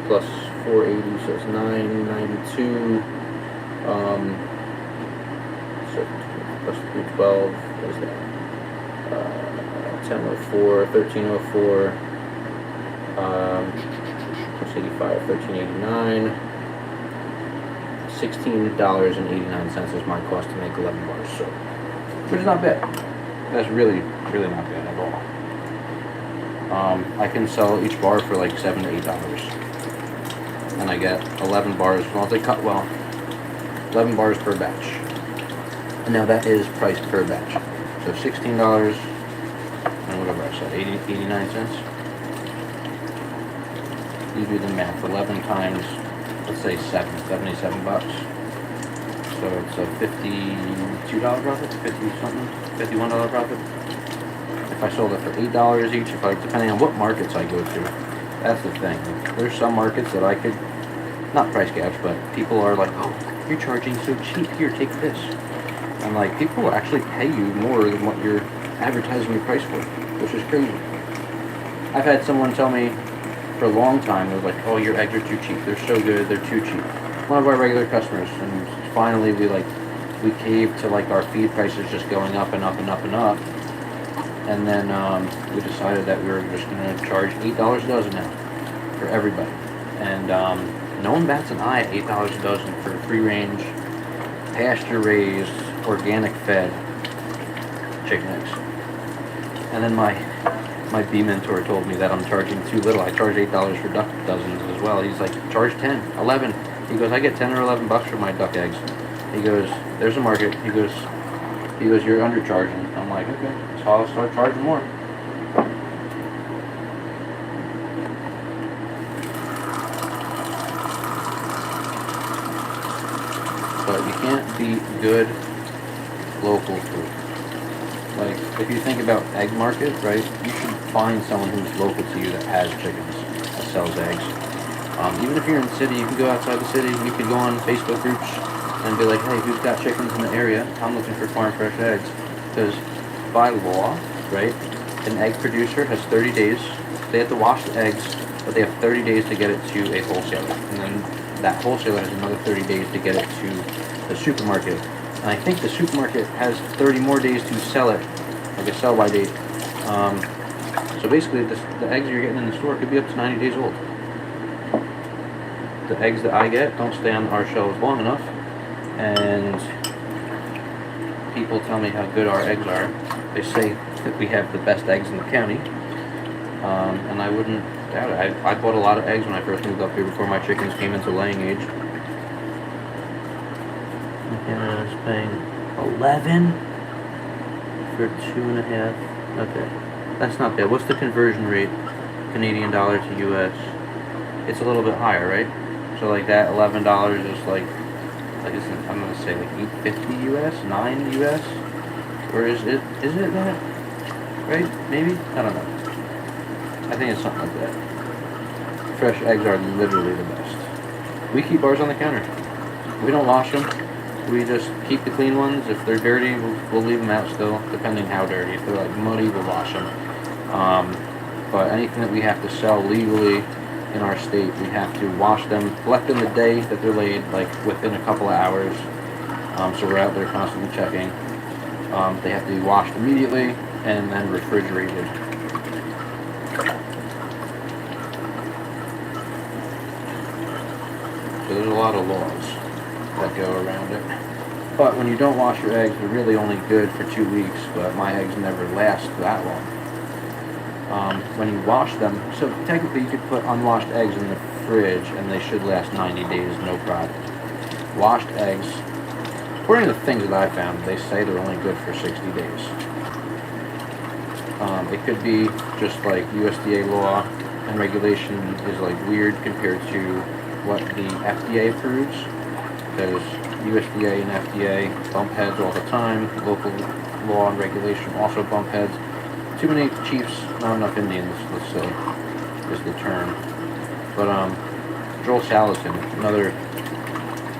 [SPEAKER 2] plus 480, so it's 992. So plus 312, what is that? 1004, 1304, plus 85, 1389. $16.89 is my cost to make 11 bars, so which is not bad. That's really, really not bad at all. I can sell each bar for like $7 to $8, and I get 11 bars. Well, they cut 11 bars per batch, and now that is priced per batch. So $16 and whatever I said, 89 cents. You do the math. 11 times, let's say 77 bucks. So it's a $52 profit, 50 something, $51 profit. If I sold it for $8 each, depending on what markets I go to, that's the thing. There's some markets that I could, not price gouge, but people are like, oh, you're charging so cheap, here, take this. And like, people will actually pay you more than what you're advertising your price for, which is crazy. I've had someone tell me, for a long time, they were like, oh, your eggs are too cheap. They're so good, they're too cheap. One of our regular customers, and finally we caved to like our feed prices just going up and up and up and up. And then we decided that we were just going to charge $8 a dozen now for everybody. And no one bats an eye at $8 a dozen for free-range, pasture-raised, organic-fed chicken eggs. And then my bee mentor told me that I'm charging too little. I charge $8 for duck dozens as well. He's like, charge 10, 11. He goes, I get 10 or 11 bucks for my duck eggs. He goes, there's a market. He goes, you're undercharging. I'm like, okay, so I'll start charging more. But you can't beat good local food. Like, if you think about egg market, right, you should find someone who's local to you that has chickens, that sells eggs. Even if you're in the city, you can go outside the city. You could go on Facebook groups and be like, hey, who's got chickens in the area? I'm looking for farm fresh eggs. Because by law, right, an egg producer has 30 days. They have to wash the eggs, but they have 30 days to get it to a wholesaler. And then that wholesaler has another 30 days to get it to the supermarket. And I think the supermarket has 30 more days to sell it, like a sell-by date. So basically, the eggs you're getting in the store could be up to 90 days old. The eggs that I get don't stay on our shelves long enough, and people tell me how good our eggs are. They say that we have the best eggs in the county, and I wouldn't doubt it. I bought a lot of eggs when I first moved up here before my chickens came into laying age. And I was paying 11 for 2.5. Okay, that's not bad. What's the conversion rate, Canadian dollar to US? It's a little bit higher, right? So like that $11 is like I'm gonna say like 850 US, 9 US, or is it that? Right? Maybe? I don't know. I think it's something like that. Fresh eggs are literally the best. We keep ours on the counter. We don't wash them. We just keep the clean ones. If they're dirty, we'll leave them out still, depending how dirty. If they're like muddy, we'll wash them. But anything that we have to sell legally in our state, we have to wash them, collect them the day that they're laid, like within a couple of hours. So we're out there constantly checking. They have to be washed immediately and then refrigerated. So there's a lot of laws that go around it. But when you don't wash your eggs, they're really only good for 2 weeks, but my eggs never last that long. When you wash them, so technically you could put unwashed eggs in the fridge and they should last 90 days, no problem. Washed eggs, according to the things that I found, they say they're only good for 60 days. It could be just like USDA law and regulation is like weird compared to what the FDA approves, because USDA and FDA bump heads all the time. Local law and regulation also bump heads. Too many chiefs, not enough Indians, let's say, is the term. But Joel Salatin, another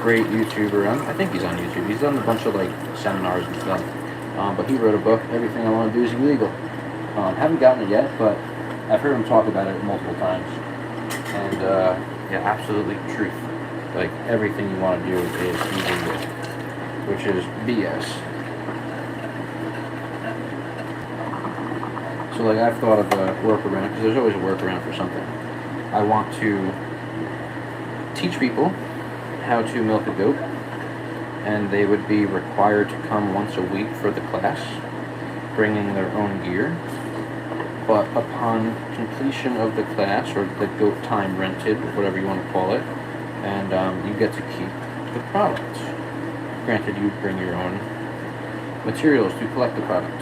[SPEAKER 2] great YouTuber, I think he's on YouTube. He's done a bunch of like seminars and stuff. But he wrote a book, Everything I Want to Do Is Illegal. Haven't gotten it yet, but I've heard him talk about it multiple times. And yeah, absolutely truth. Like everything you want to do is illegal, which is BS. So like I've thought of a workaround, because there's always a workaround for something. I want to teach people how to milk a goat, and they would be required to come once a week for the class, bringing their own gear. But upon completion of the class, or the goat time rented, whatever you want to call it, and you get to keep the product. Granted, you bring your own materials to collect the product.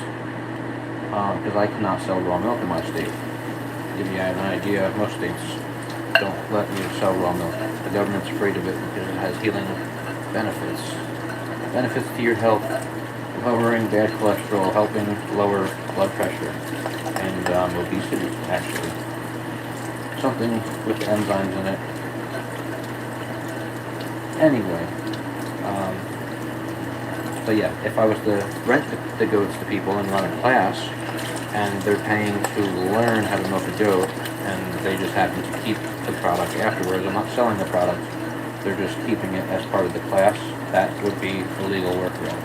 [SPEAKER 2] Because I cannot sell raw milk in my state. To give you an idea, most states don't let you sell raw milk. The government's afraid of it because it has healing benefits. Benefits to your health, lowering bad cholesterol, helping lower blood pressure, and obesity, actually. Something with enzymes in it. Anyway, but yeah, if I was to rent the goats to people and run a class, and they're paying to learn how to milk a goat, and they just happen to keep the product afterwards, I'm not selling the product, they're just keeping it as part of the class, that would be a legal workaround.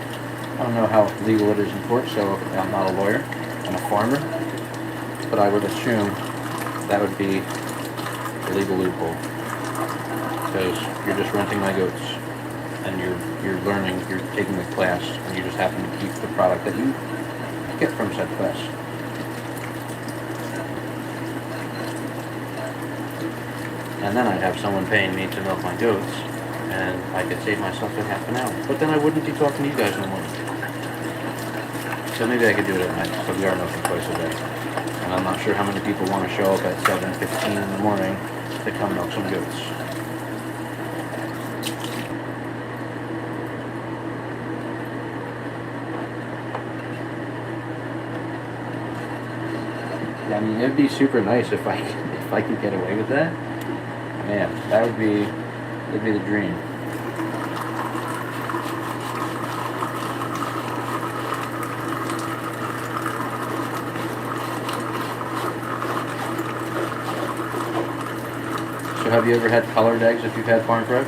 [SPEAKER 2] I don't know how legal it is in court, so I'm not a lawyer, I'm a farmer, but I would assume that would be a legal loophole, because you're just renting my goats, and you're learning, you're taking the class, and you just happen to keep the product that you get from said class. And then I'd have someone paying me to milk my goats, and I could save myself a half an hour. But then I wouldn't be talking to you guys no more. So maybe I could do it at night, so we are milking twice a day. And I'm not sure how many people want to show up at 7:15 in the morning to come milk some goats. I mean, it'd be super nice if I could get away with that. Man, that'd be the dream. So have you ever had colored eggs if you've had farm fresh?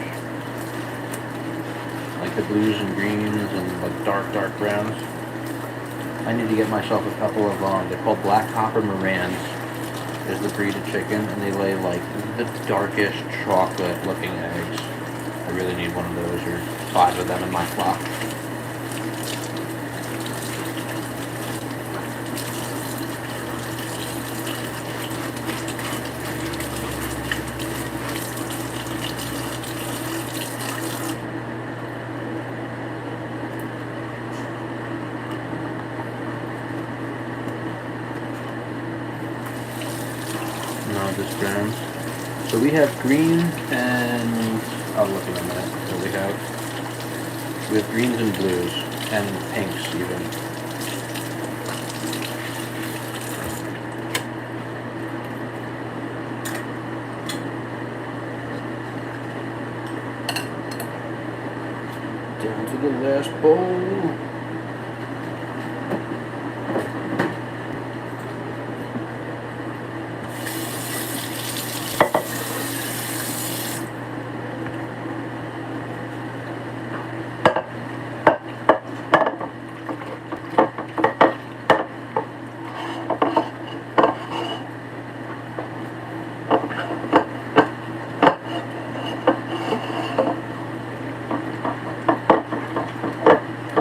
[SPEAKER 2] Like the blues and greens and like dark browns? I need to get myself a couple of, they're called black copper Morans. Is the breed of chicken, and they lay like the darkest chocolate looking eggs. I really need one of those, or 5 of them in my flock. No, just browns. So we have green and I'll look in a minute what we have. We have greens and blues and pinks even. Down to the last bowl.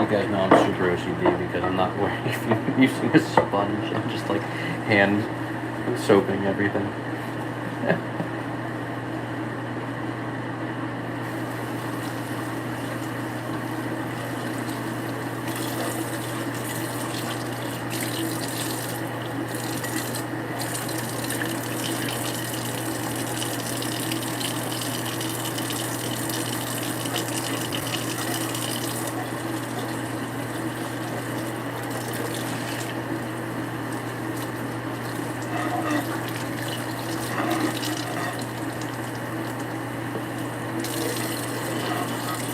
[SPEAKER 2] You guys know I'm super OCD because I'm not using a sponge. I'm just like hand soaping everything.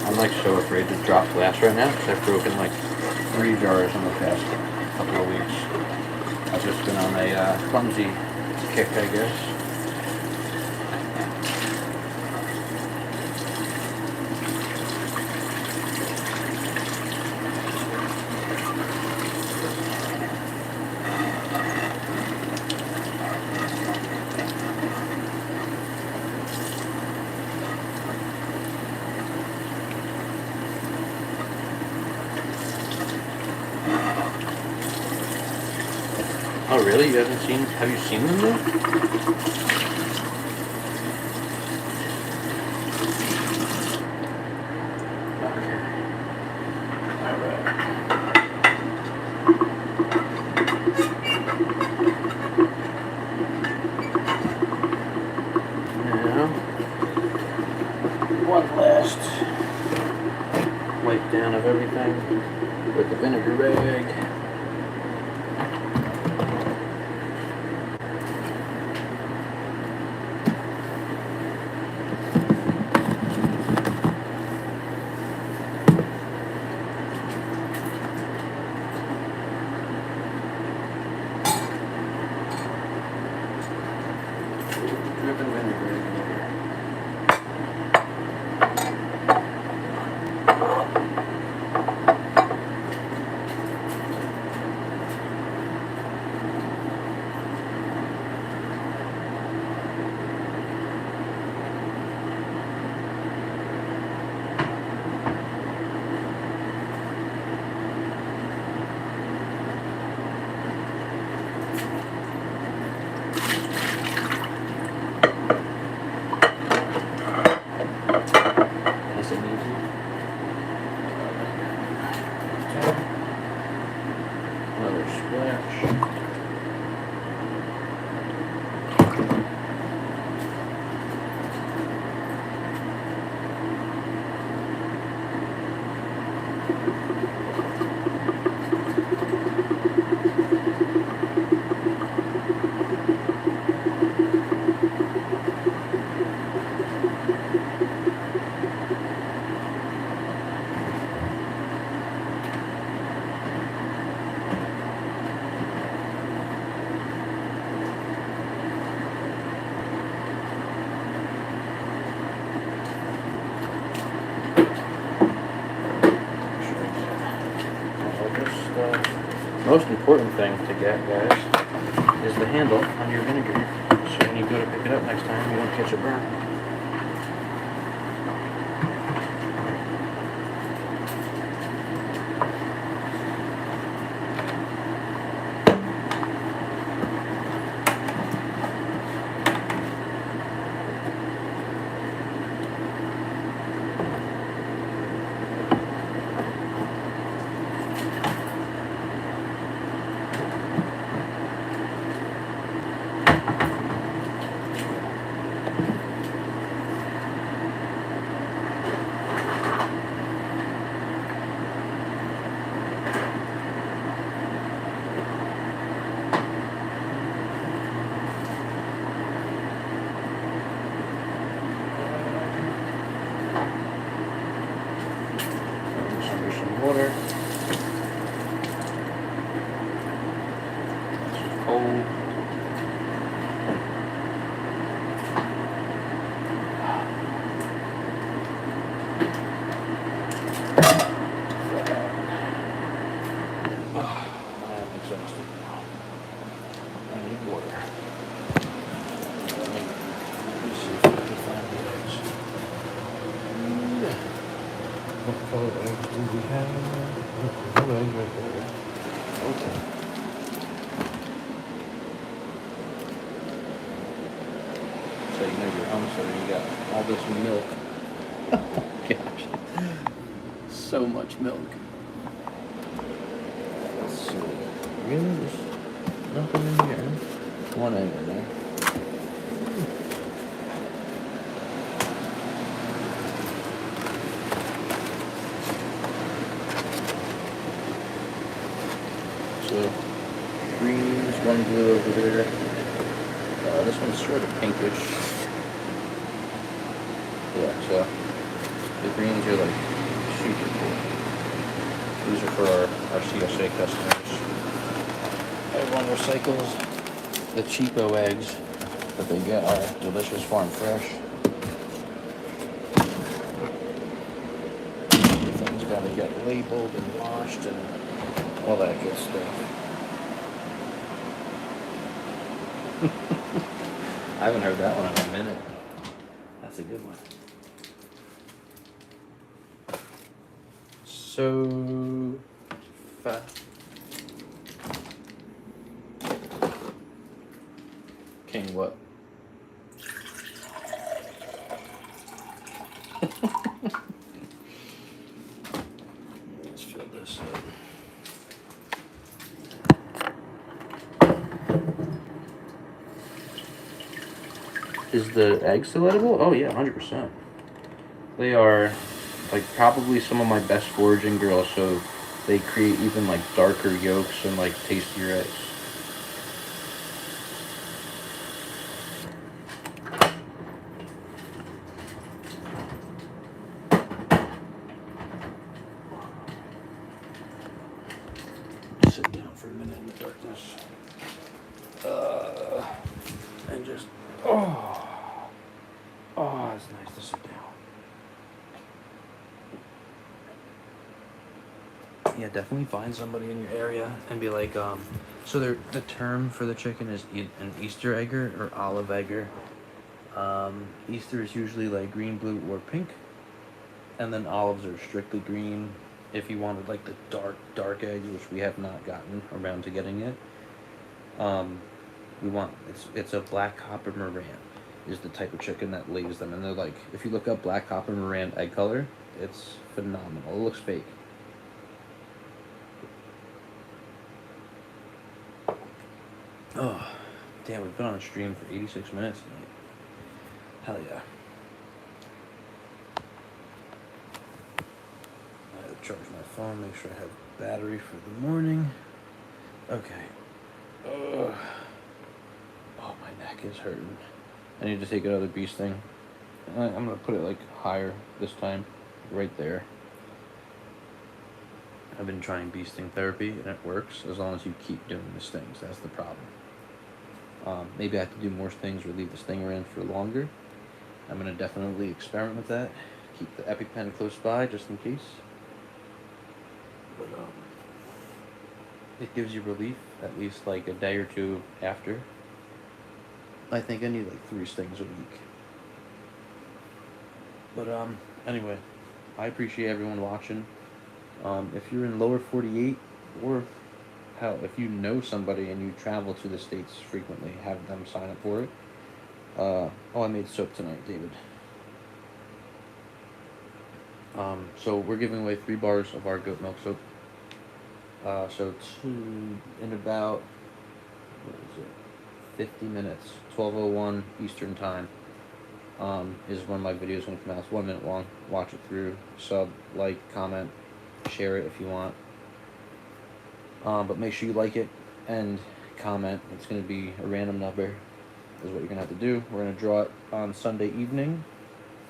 [SPEAKER 2] I'm like so afraid to drop glass right now because I've broken like 3 jars in the past couple of weeks. I've just been on a clumsy kick, I guess. Oh really? You haven't seen? Have you seen them though? Okay. All right. Now, one last wipe down of everything with the vinegar rag. Dripping vinegar in there. most important thing to get, guys, is the handle on your vinegar. So when you go to pick it up next time, you don't catch a burn. Water. It's cold. I'm exhausted now. I need water. Let me see if I can find the eggs. What color eggs do we have? Oh, eggs right there. Okay. So you know you're home, so you got all this milk. Oh gosh. So much milk. Let's see. Really? There's nothing in here. One egg in there. So, greens, one blue over there. This one's sort of pinkish. Yeah, so the greens are like super cool. These are for our CSA customers. Everyone recycles the cheapo eggs that they get are delicious farm fresh. Everything's got to get labeled and washed and all that good stuff. I haven't heard that one in a minute. That's a good one. So fat. King what? Let's fill this up. Is the egg still edible? Oh yeah, 100%. They are like probably some of my best foraging girls, so they create even like darker yolks and like tastier eggs. Sit down for a minute in the darkness. And just, oh, it's nice to sit down. Yeah, definitely find somebody in your area and be like, so the term for the chicken is an Easter egger or olive egger. Easter is usually like green, blue, or pink, and then olives are strictly green. If you wanted like the dark egg, which we have not gotten around to getting yet, it's a black copper Moran is the type of chicken that lays them, and they're like, if you look up black copper Moran egg color, it's phenomenal. It looks fake. Oh, damn, we've been on a stream for 86 minutes tonight. Hell yeah. I gotta charge my phone, make sure I have battery for the morning. Okay. Ugh. Oh, my neck is hurting. I need to take another bee sting. I'm gonna put it like higher this time, right there. I've been trying bee sting therapy and it works as long as you keep doing the stings. That's the problem. Maybe I have to do more stings or leave the stinger in for longer. I'm gonna definitely experiment with that. Keep the EpiPen close by just in case. But it gives you relief at least like a day or two after. I think I need like 3 stings a week. But anyway, I appreciate everyone watching. If you're in lower 48, or hell, if you know somebody and you travel to the States frequently, have them sign up for it. Oh, I made soap tonight, David. So we're giving away 3 bars of our goat milk soap. So in about, what is it, 50 minutes, 12:01 Eastern time, is when my video is going to come out. It's 1 minute long. Watch it through. Sub, like, comment, share it if you want. But make sure you like it and comment. It's going to be a random number is what you're going to have to do. We're going to draw it on Sunday evening.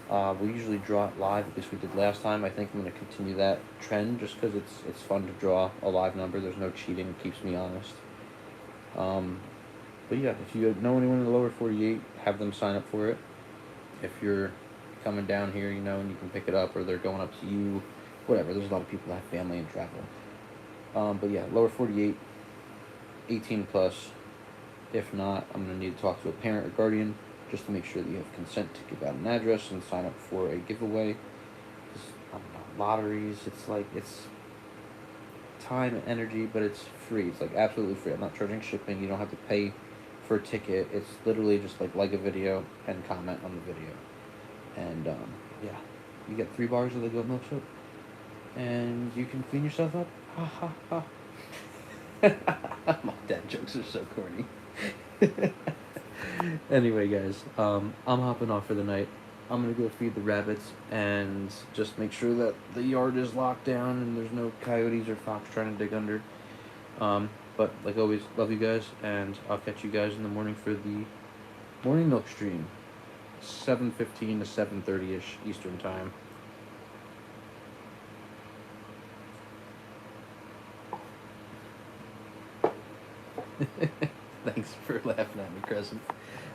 [SPEAKER 2] We usually draw it live, at least we did last time. I think I'm going to continue that trend just because it's fun to draw a live number. There's no cheating. It keeps me honest. But yeah, if you know anyone in the lower 48, have them sign up for it. If you're coming down here, you know, and you can pick it up, or they're going up to you, whatever. There's a lot of people that have family and travel. But yeah, lower 48, 18 plus. If not, I'm going to need to talk to a parent or guardian just to make sure that you have consent to give out an address and sign up for a giveaway. Because, I don't know, lotteries, it's time and energy, but it's free. It's like absolutely free. I'm not charging shipping. You don't have to pay for a ticket. It's literally just like a video and comment on the video. And yeah, you get 3 bars of the goat milk soap, and you can clean yourself up. Ha ha ha. My dad jokes are so corny. Anyway, guys, I'm hopping off for the night. I'm gonna go feed the rabbits and just make sure that the yard is locked down and there's no coyotes or fox trying to dig under. But like always, love you guys, and I'll catch you guys in the morning for the morning milk stream, 7:15 to 7:30ish Eastern time. Thanks for laughing at me, Crescent.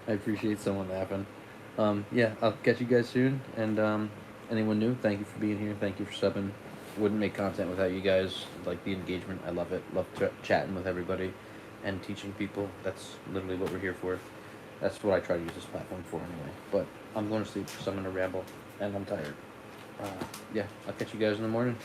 [SPEAKER 2] I appreciate someone laughing. Yeah, I'll catch you guys soon. And anyone new, thank you for being here. Thank you for subbing. Wouldn't make content without you guys. Like the engagement, I love it. Love chatting with everybody and teaching people. That's literally what we're here for. That's what I try to use this platform for anyway. But I'm going to sleep because I'm going to ramble and I'm tired. Yeah, I'll catch you guys in the morning.